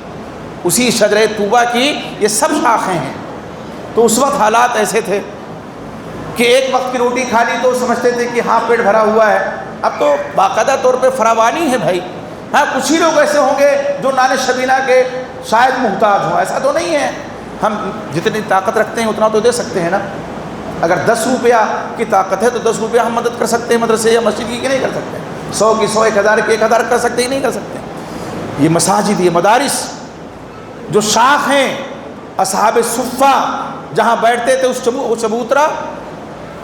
اسی شجرہ طوبہ کی یہ سب شاخیں ہیں. تو اس وقت حالات ایسے تھے کہ ایک وقت کی روٹی کھا لی تو سمجھتے تھے کہ ہاں پیٹ بھرا ہوا ہے. اب تو باقاعدہ طور پہ فراوانی ہے بھائی. ہاں کچھ ہی لوگ ایسے ہوں گے جو نان شبینہ کے شاید محتاج ہوں، ایسا تو نہیں ہے. ہم جتنی طاقت رکھتے ہیں اتنا تو دے سکتے ہیں نا. اگر 10 روپیہ کی طاقت ہے تو 10 روپیہ ہم مدد کر سکتے ہیں مدرسے یا مسجد کی، کہ نہیں کر سکتے؟ 100 کی 100، 1000 کی 1000 کر سکتے ہی نہیں کر سکتے. یہ مساجد، یہ مدارس جو شاخ ہیں، اصحاب صفہ جہاں بیٹھتے تھے، اس چبوترا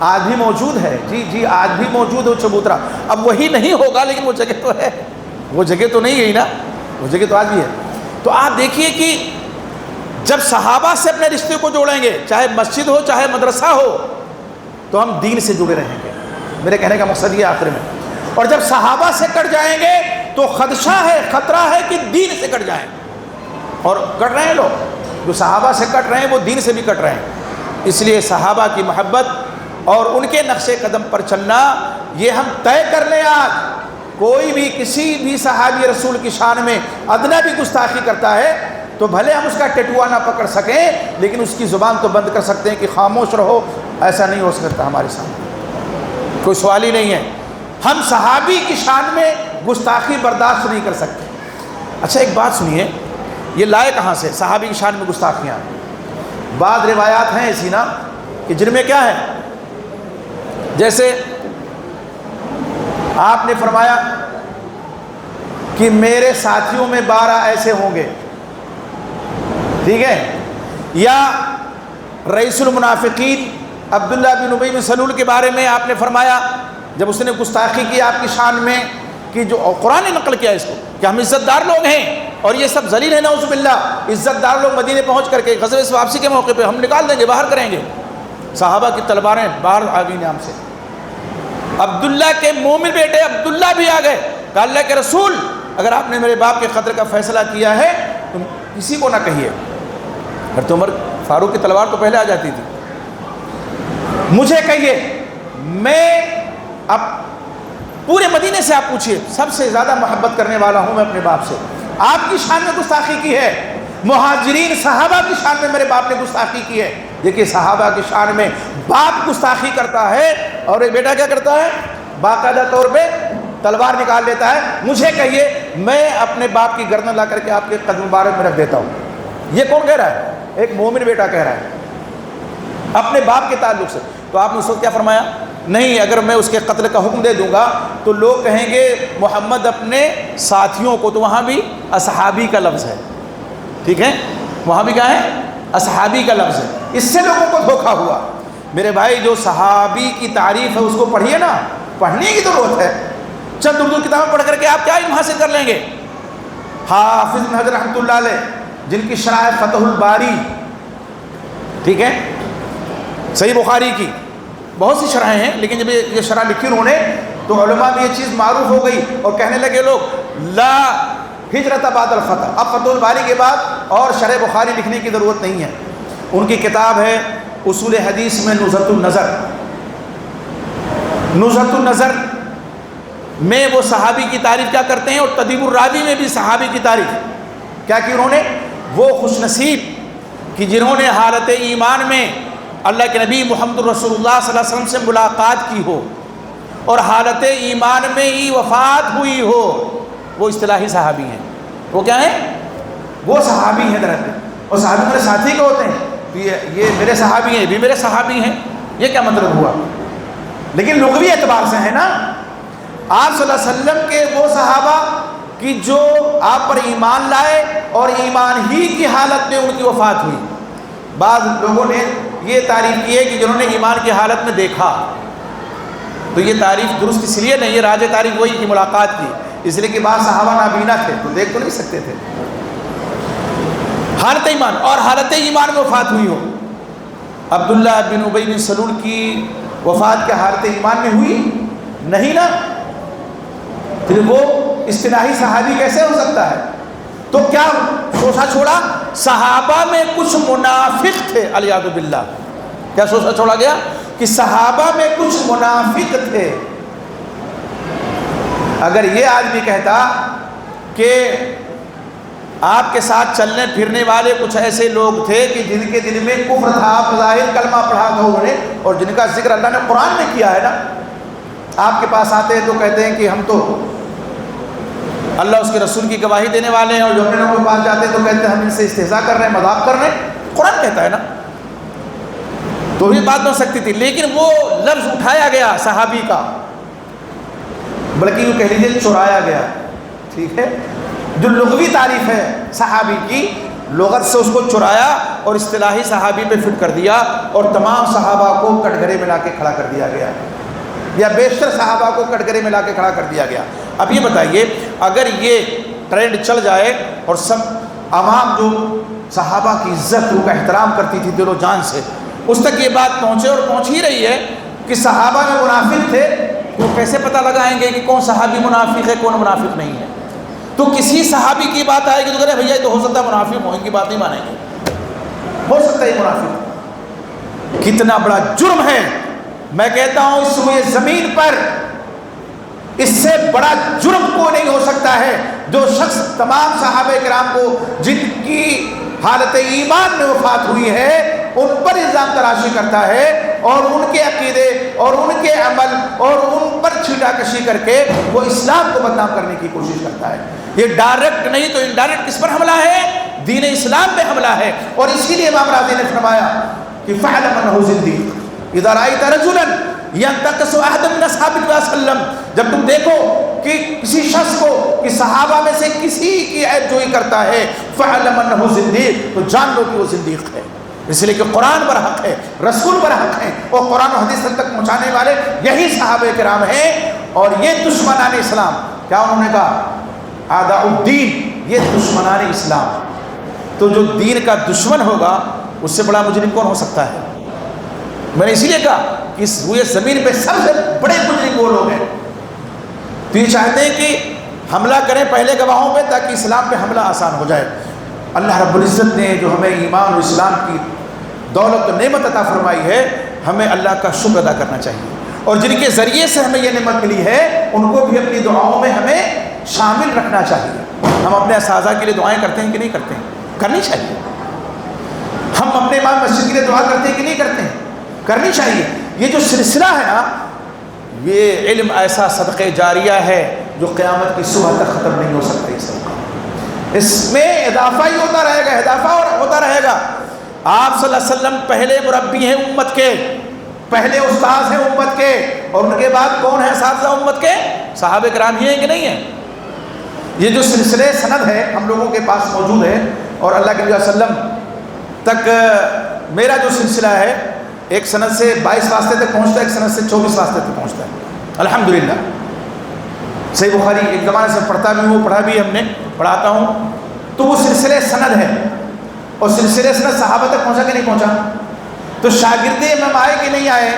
آج بھی موجود ہے. جی آج بھی موجود ہے وہ چبوترا. اب وہی نہیں ہوگا لیکن وہ جگہ تو ہے، وہ جگہ تو نہیں گئی نا، وہ جگہ تو آج بھی ہے. تو آپ دیکھیے کہ جب صحابہ سے اپنے رشتے کو جوڑیں گے، چاہے مسجد ہو چاہے مدرسہ ہو، تو ہم دین سے جڑے رہیں گے. میرے کہنے کا مقصد یہ آخر میں. اور جب صحابہ سے کٹ جائیں گے تو خدشہ ہے، خطرہ ہے کہ دین سے کٹ جائیں. اور کٹ رہے ہیں لوگ، جو صحابہ سے کٹ رہے ہیں وہ دین سے بھی کٹ رہے ہیں. اس لیے صحابہ کی محبت اور ان کے نقش قدم پر چلنا یہ ہم طے کر لیں. آج کوئی بھی کسی بھی صحابی رسول کی شان میں ادنا بھی گستاخی کرتا ہے تو بھلے ہم اس کا ٹٹوا نہ پکڑ سکیں، لیکن اس کی زبان تو بند کر سکتے ہیں کہ خاموش رہو. ایسا نہیں ہو سکتا ہمارے سامنے، کوئی سوال ہی نہیں ہے. ہم صحابی کی شان میں گستاخی برداشت نہیں کر سکتے. اچھا ایک بات سنیے، یہ لائے کہاں سے صحابی کی شان میں گستاخیاں؟ بعض روایات ہیں ایسی نا کہ جن میں کیا ہے، جیسے آپ نے فرمایا کہ میرے ساتھیوں میں 12 ایسے ہوں گے. ٹھیک ہے، یا رئیس المنافقین عبداللہ بن ابی بن سلول کے بارے میں آپ نے فرمایا جب اس نے گستاخی کی آپ کی شان میں کہ جو قرآن نے نقل کیا اس کو کہ ہم عزت دار لوگ ہیں اور یہ سب ذلیل ہیں نعوذ باللہ، عزت دار لوگ مدینے پہنچ کر کے غزوہ سے واپسی کے موقع پہ ہم نکال دیں گے، باہر کریں گے، صحابہ کی تلواریں باہر آ گئی نام سے۔ عبداللہ کے مومن بیٹے عبداللہ بھی آ گئے، کہا اللہ کے رسول اگر آپ نے میرے باپ کے قتل کا فیصلہ کیا ہے تو کسی کو نہ کہیے، حضرت عمر فاروق کی تلوار تو پہلے آ جاتی تھی، مجھے کہیے، میں اب پورے مدینے سے آپ پوچھئے سب سے زیادہ محبت کرنے والا ہوں میں اپنے باپ سے، آپ کی شان میں گستاخی کی ہے، مہاجرین صحابہ کی شان میں میرے باپ نے گستاخی کی ہے، دیکھیے صحابہ کی شان میں باپ گستاخی کرتا ہے اور ایک بیٹا کیا کرتا ہے، باقاعدہ طور پہ تلوار نکال لیتا ہے، مجھے کہیے میں اپنے باپ کی گردن لا کر کے آپ کے قدم مبارک میں رکھ دیتا ہوں۔ یہ کون کہہ رہا ہے؟ ایک مومن بیٹا کہہ رہا ہے اپنے باپ کے تعلق سے۔ تو آپ نے اس وقت کیا فرمایا؟ نہیں، اگر میں اس کے قتل کا حکم دے دوں گا تو لوگ کہیں گے محمد اپنے ساتھیوں کو، تو وہاں بھی اصحابی کا لفظ ہے، ٹھیک ہے، وہاں بھی کیا ہے؟ اصحابی کا لفظ ہے، اس سے لوگوں کو دھوکہ ہوا۔ میرے بھائی جو صحابی کی تعریف ہے اس کو پڑھیے نا، پڑھنے کی ضرورت ہے، چند اردو کتابیں پڑھ کر کے آپ کیا علم حاصل کر لیں گے؟ حافظ بن حجر رحمۃ اللہ علیہ جن کی شرح فتح الباری، ٹھیک ہے، صحیح بخاری کی بہت سی شرحیں ہیں، لیکن جب یہ شرح لکھی انہوں نے تو علماء میں یہ چیز معروف ہو گئی اور کہنے لگے لوگ لا ہجرت بعد الفتح، اب فتح الباری کے بعد اور شرح بخاری لکھنے کی ضرورت نہیں ہے۔ ان کی کتاب ہے اصول حدیث میں نزہۃ النظر، نزہۃ النظر میں وہ صحابی کی تعریف کیا کرتے ہیں، اور تدیب الراوی میں بھی صحابی کی تعریف کیا کی انہوں نے، وہ خوش نصیب کہ جنہوں نے حالت ایمان میں اللہ کے نبی محمد رسول اللہ صلی اللہ علیہ وسلم سے ملاقات کی ہو اور حالت ایمان میں ہی وفات ہوئی ہو، وہ اصطلاحی صحابی ہیں۔ وہ کیا ہیں؟ وہ صحابی ہیں درحقیقت، اور صحابی میرے ساتھی کے ہوتے ہیں، یہ میرے صحابی ہیں، بھی میرے صحابی ہیں، یہ کیا مطلب ہوا؟ لیکن لغوی اعتبار سے ہے نا، آپ صلی اللہ علیہ وسلم کے وہ صحابہ کہ جو آپ پر ایمان لائے اور ایمان ہی کی حالت میں ان کی وفات ہوئی۔ بعض لوگوں نے یہ تعریف کی ہے کہ جنہوں نے ایمان کی حالت میں دیکھا، تو یہ تعریف درست اس لیے نہیں ہے، راج تعریف وہی کی ملاقات کی، اس لیے کہ بعض صحابہ نابینا تھے تو دیکھ تو نہیں سکتے تھے، حالت ایمان اور حالت ایمان میں وفات ہوئی ہو۔ عبداللہ بن ابی بن سلول کی وفات کیا حالت ایمان میں ہوئی؟ نہیں نا، پھر وہ اصطلاحی صحابی کیسے ہو سکتا ہے؟ تو کیا شوشہ چھوڑا؟ صحابہ میں کچھ منافق تھے، علیہ باللہ، کیا شوشہ چھوڑا گیا کہ صحابہ میں کچھ منافق تھے۔ اگر یہ آدمی کہتا کہ آپ کے ساتھ چلنے پھرنے والے کچھ ایسے لوگ تھے کہ جن کے دل میں کفر تھا، ظاہر کلمہ پڑھا تھا انہوں نے، اور جن کا ذکر اللہ نے قرآن میں کیا ہے نا، آپ کے پاس آتے ہیں تو کہتے ہیں کہ ہم تو اللہ اس کے رسول کی گواہی دینے والے ہیں، اور جو اپنے لوگوں کے پاس جاتے ہیں تو کہتے ہیں ہم ان سے استہزاء کر رہے ہیں، مذاق کر رہے ہیں، قرآن کہتا ہے نا، تو بھی بات بن سکتی تھی، لیکن وہ لفظ اٹھایا گیا صحابی کا، بلکہ یوں کہہ لیجیے چرایا گیا، ٹھیک ہے، جو لغوی تعریف ہے صحابی کی، لغت سے اس کو چرایا اور اصطلاحی صحابی پہ فٹ کر دیا، اور تمام صحابہ کو کٹگرے میں لا کے کھڑا کر دیا گیا، یا بیشتر صحابہ کو کٹگرے میں لا کے کھڑا کر دیا گیا۔ اب یہ بتائیے اگر یہ ٹرینڈ چل جائے اور سب عوام جو صحابہ کی عزت ان کا احترام کرتی تھی دل و جان سے، اس تک یہ بات پہنچے، اور پہنچ ہی رہی ہے کہ صحابہ میں منافق تھے، تو کیسے پتہ لگائیں گے کہ کون صحابی منافق ہے کون منافق نہیں ہے؟ تو کسی صحابی کی بات آئے گی تو کہے بھیا یہ تو ہو سکتا ہے منافق ہو، ان کی بات نہیں مانیں گے، ہو سکتا ہے یہ منافق۔ کتنا بڑا جرم ہے، میں کہتا ہوں اس روئے زمین پر اس سے بڑا جرم کو نہیں ہو سکتا ہے جو شخص تمام صحابہ کرام کو جن کی حالت ایمان میں وفات ہوئی ہے ان پر الزام تراشی کرتا ہے، اور ان کے عقیدے اور ان کے عمل اور ان پر چھیٹا کشی کر کے وہ اسلام کو بدنام کرنے کی کوشش کرتا ہے۔ یہ ڈائریکٹ نہیں تو انڈائریکٹ کس پر حملہ ہے؟ دین اسلام پہ حملہ ہے، اور اسی لیے امام راضی نے فرمایا کہ فَاعْلَمْ أَنَّهُ زِنْدِيقٌ اِذَا رَأَيْتَ رَجُلًا يَنْتَقِصُ أَحَدًا مِنْ أَصْحَابِ النَّبِيِّ صلی اللہ علیہ وسلم، جب تم دیکھو کہ کسی شخص کو کہ صحابہ میں سے کسی کی عیب جوئی کرتا ہے، فَاعْلَمْ أَنَّهُ زِنْدِيقٌ، تو جان لو کہ وہ زندیق ہے۔ اس لیے کہ قرآن پر حق ہے، رسول پر حق ہے، اور قرآن و حدیث تک پہنچانے والے یہی صحابہ کرام ہیں۔ اور یہ دشمنان اسلام، کیا انہوں نے کہا؟ اعداء الدین، یہ دشمنان اسلام۔ تو جو دین کا دشمن ہوگا اس سے بڑا مجرم کون ہو سکتا ہے؟ میں نے اسی لیے کہا کہ اس روئے زمین پہ سب سے بڑے مجرم وہ لوگ ہیں۔ تو یہ چاہتے ہیں کہ حملہ کریں پہلے گواہوں پہ تاکہ اسلام پہ حملہ آسان ہو جائے۔ اللہ رب العزت نے جو ہمیں ایمان اور اسلام کی دولت و نعمت عطا فرمائی ہے، ہمیں اللہ کا شکر ادا کرنا چاہیے، اور جن کے ذریعے سے ہمیں یہ نعمت ملی ہے ان کو بھی اپنی دعاؤں میں ہمیں شامل رکھنا چاہیے۔ ہم اپنے اساتذہ کے لیے دعائیں کرتے ہیں کہ نہیں کرتے ہیں؟ کرنی چاہیے۔ ہم اپنے امام مسجد کے لیے دعا کرتے ہیں کہ نہیں کرتے ہیں؟ کرنی چاہیے۔ یہ جو سلسلہ ہے نا، یہ علم ایسا صدقہ جاریہ ہے جو قیامت کی صبح تک ختم نہیں ہو سکتا۔ اس میں اضافہ ہی ہوتا رہے گا، اضافہ اور ہوتا رہے گا۔ آپ صلی اللہ علیہ وسلم پہلے مربی ہیں امت کے، پہلے استاذ ہیں امت کے، اور ان کے بعد کون ہیں اساتذہ امت کے؟ صحابہ کرام ہی ہیں کہ نہیں ہیں؟ یہ جو سلسلے سند ہے ہم لوگوں کے پاس موجود ہے، اور اللہ کے نبی صلی اللہ علیہ وسلم تک میرا جو سلسلہ ہے ایک سند سے 22 واسطے تک پہنچتا ہے، ایک سند سے 24 واسطے تک پہنچتا ہے الحمدللہ۔ صحیح بخاری ایک زمانے سے پڑھتا بھی ہوں، پڑھا بھی ہم نے، پڑھاتا ہوں، تو وہ سلسلے سند ہے، اور سلسلے سند صحابہ تک پہنچا کہ نہیں پہنچا؟ تو شاگرد امام آئے کہ نہیں آئے؟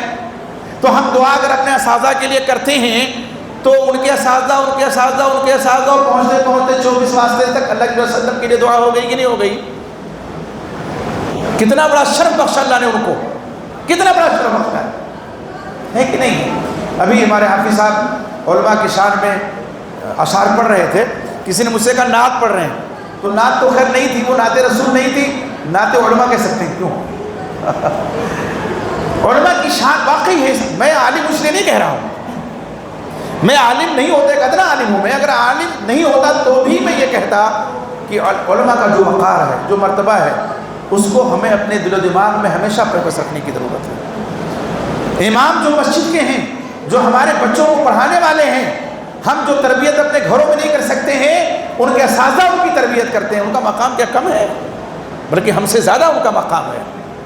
تو ہم دعا اگر اپنے اساتذہ کے لیے کرتے ہیں تو ان کے اساتذہ اور پہنچتے پہنچتے 24 واسطے تک اللہ کے وسلم کے لیے دعا ہو گئی کہ نہیں ہو گئی؟ کتنا بڑا شرف بخشا اللہ نے ان کو، کتنا بڑا شرف بخشا ہے کہ نہیں؟ ابھی ہمارے حافظ صاحب علماء کی شان میں اشعار پڑھ رہے تھے، کسی نے مجھ سے کہا نعت پڑھ رہے ہیں، تو نعت تو خیر نہیں تھی، وہ نعت رسول نہیں تھی، نعت علماء کہہ سکتے ہیں، کیوں؟ علماء کی شان واقعی ہے۔ میں عالم اس لیے نہیں کہہ رہا ہوں، میں عالم نہیں ہوتا، ایک ادنا عالم ہوں میں، اگر عالم نہیں ہوتا تو بھی میں یہ کہتا کہ علماء کا جو وقار ہے، جو مرتبہ ہے، اس کو ہمیں اپنے دل و دماغ میں ہمیشہ پرپس رکھنے کی ضرورت ہے۔ امام جو مسجد کے ہیں، جو ہمارے بچوں کو پڑھانے والے ہیں، ہم جو تربیت اپنے گھروں میں نہیں کر سکتے ہیں، ان کے اساتذہ ان کی تربیت کرتے ہیں۔ ان کا مقام کیا کم ہے؟ بلکہ ہم سے زیادہ ان کا مقام ہے۔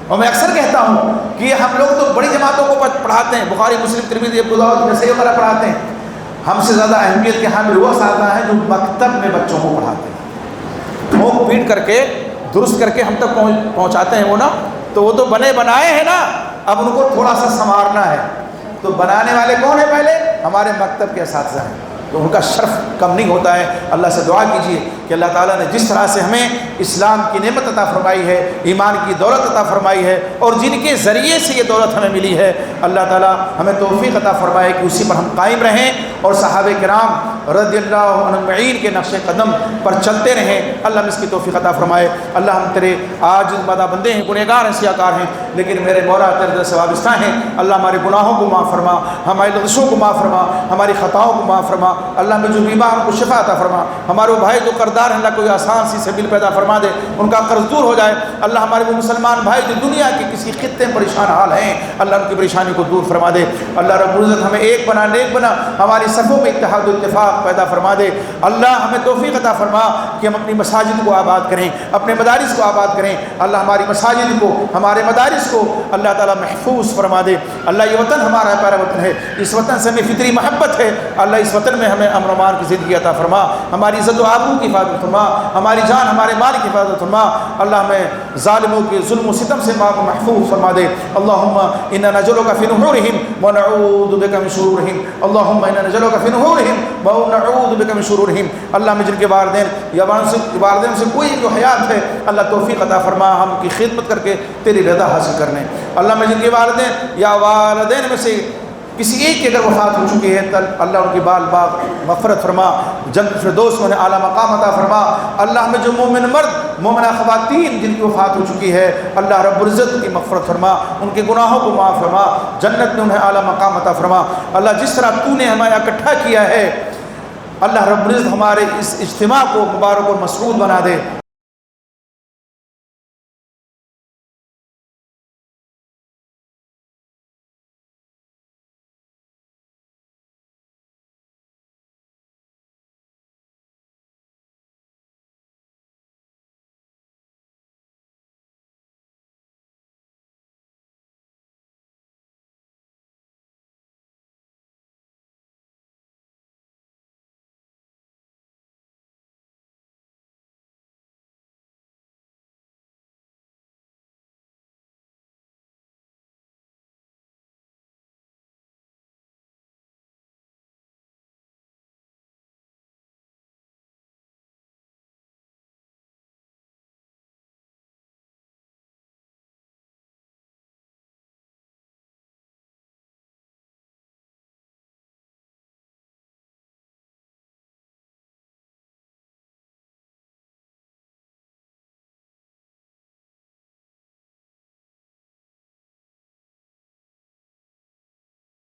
اور میں اکثر کہتا ہوں کہ ہم لوگ تو بڑی جماعتوں کو پڑھاتے ہیں، بخاری، مسلم، ترمذی، ابو داؤد، نسائی وغیرہ پڑھاتے ہیں، ہم سے زیادہ اہمیت کے حامل وہ اساتذہ ہیں جو مکتب میں بچوں کو پڑھاتے ہیں، ٹھوک پیٹ کر کے درست کر کے ہم تک پہنچاتے ہیں وہ نا، تو وہ تو بنے بنائے ہیں نا، اب ان کو تھوڑا سا سنوارنا ہے۔ تو بنانے والے کون ہیں؟ پہلے ہمارے مکتب کے اساتذہ ہیں، تو ان کا شرف کم نہیں ہوتا ہے۔ اللہ سے دعا کیجیے کہ اللہ تعالیٰ نے جس طرح سے ہمیں اسلام کی نعمت عطا فرمائی ہے، ایمان کی دولت عطا فرمائی ہے، اور جن کے ذریعے سے یہ دولت ہمیں ملی ہے، اللہ تعالیٰ ہمیں توفیق عطا فرمائے کہ اسی پر ہم قائم رہیں اور صحابہ کرام رضی اللہ عنہ اجمعین کے نقش قدم پر چلتے رہیں۔ اللہ ہمیں اس کی توفیق عطا فرمائے۔ اللہ ہم تیرے عاجز مادہ بندے ہیں، گنہگار ہیں، سیاکار ہیں، لیکن میرے مولا تیرے در سے وابستہ ہیں۔ اللہ ہمارے گناہوں کو معاف فرما، ہماری لغزشوں کو معاف فرما، ہماری خطاؤں کو معاف فرما۔ اللہ میں جو بیمار ان کو شفا عطا فرما، ہمارے بھائی جو قرضدار ہیں اللہ کوئی آسان سی سبیل پیدا فرما دے، ان کا قرض دور ہو جائے۔ اللہ ہمارے وہ مسلمان بھائی جو دنیا کے کسی خطے میں پریشان حال ہیں، اللہ ان کی پریشانی کو دور فرما دے۔ اللہ رب العزت ہمیں ایک بنا، نیک بنا، ہماری صفوں میں اتحاد و اتفاق پیدا فرما دے۔ اللہ ہمیں توفیق عطا فرما کہ ہم اپنی مساجد کو آباد کریں، اپنے مدارس کو آباد کریں۔ اللہ ہماری مساجد کو، ہمارے مدارس کو اللہ تعالیٰ محفوظ فرما دے۔ اللہ یہ وطن ہمارا پیارا وطن ہے، اس وطن سے ہمیں فطری محبت ہے۔ اللہ اس وطن میں ہمیں امن و امان کی زندگی عطا فرما، ہماری عزت و آبرو کی حفاظت فرما، ہماری جان ہمارے مال کی حفاظت فرما۔ اللہ ہمیں ظالموں کے ظلم و ستم سے محفوظ فرما دے۔ اللہم انا نجعلک فی نحورہم ونعوذ بک من شرورہم، اللہم انا نجعلک فی نحورہم ونعوذ بک من شرورہم۔ اللہ میں جن کے والدین یا والدین سے کوئی جو حیات ہے، اللہ توفیق عطا فرما ہم کی خدمت کر کے تیری رضا حاصل کرنے۔ اللہ میں جن کے والدین یا والدین میں سے کسی ایک کی اگر وفات ہو چکی ہے، اللہ ان کی بال باغ مغفرت فرما، جنت فردوس میں اعلیٰ مقام عطا فرما۔ اللہ ہمیں جو مومن مرد، مومنہ خواتین جن کی وفات ہو چکی ہے، اللہ رب العزت کی مغفرت فرما، ان کے گناہوں کو معاف فرما، جنت میں انہیں اعلیٰ مقام عطا فرما۔ اللہ جس طرح تو نے ہمیں اکٹھا کیا ہے، اللہ رب العزت ہمارے اس اجتماع کو مبارک اور مسعود بنا دے۔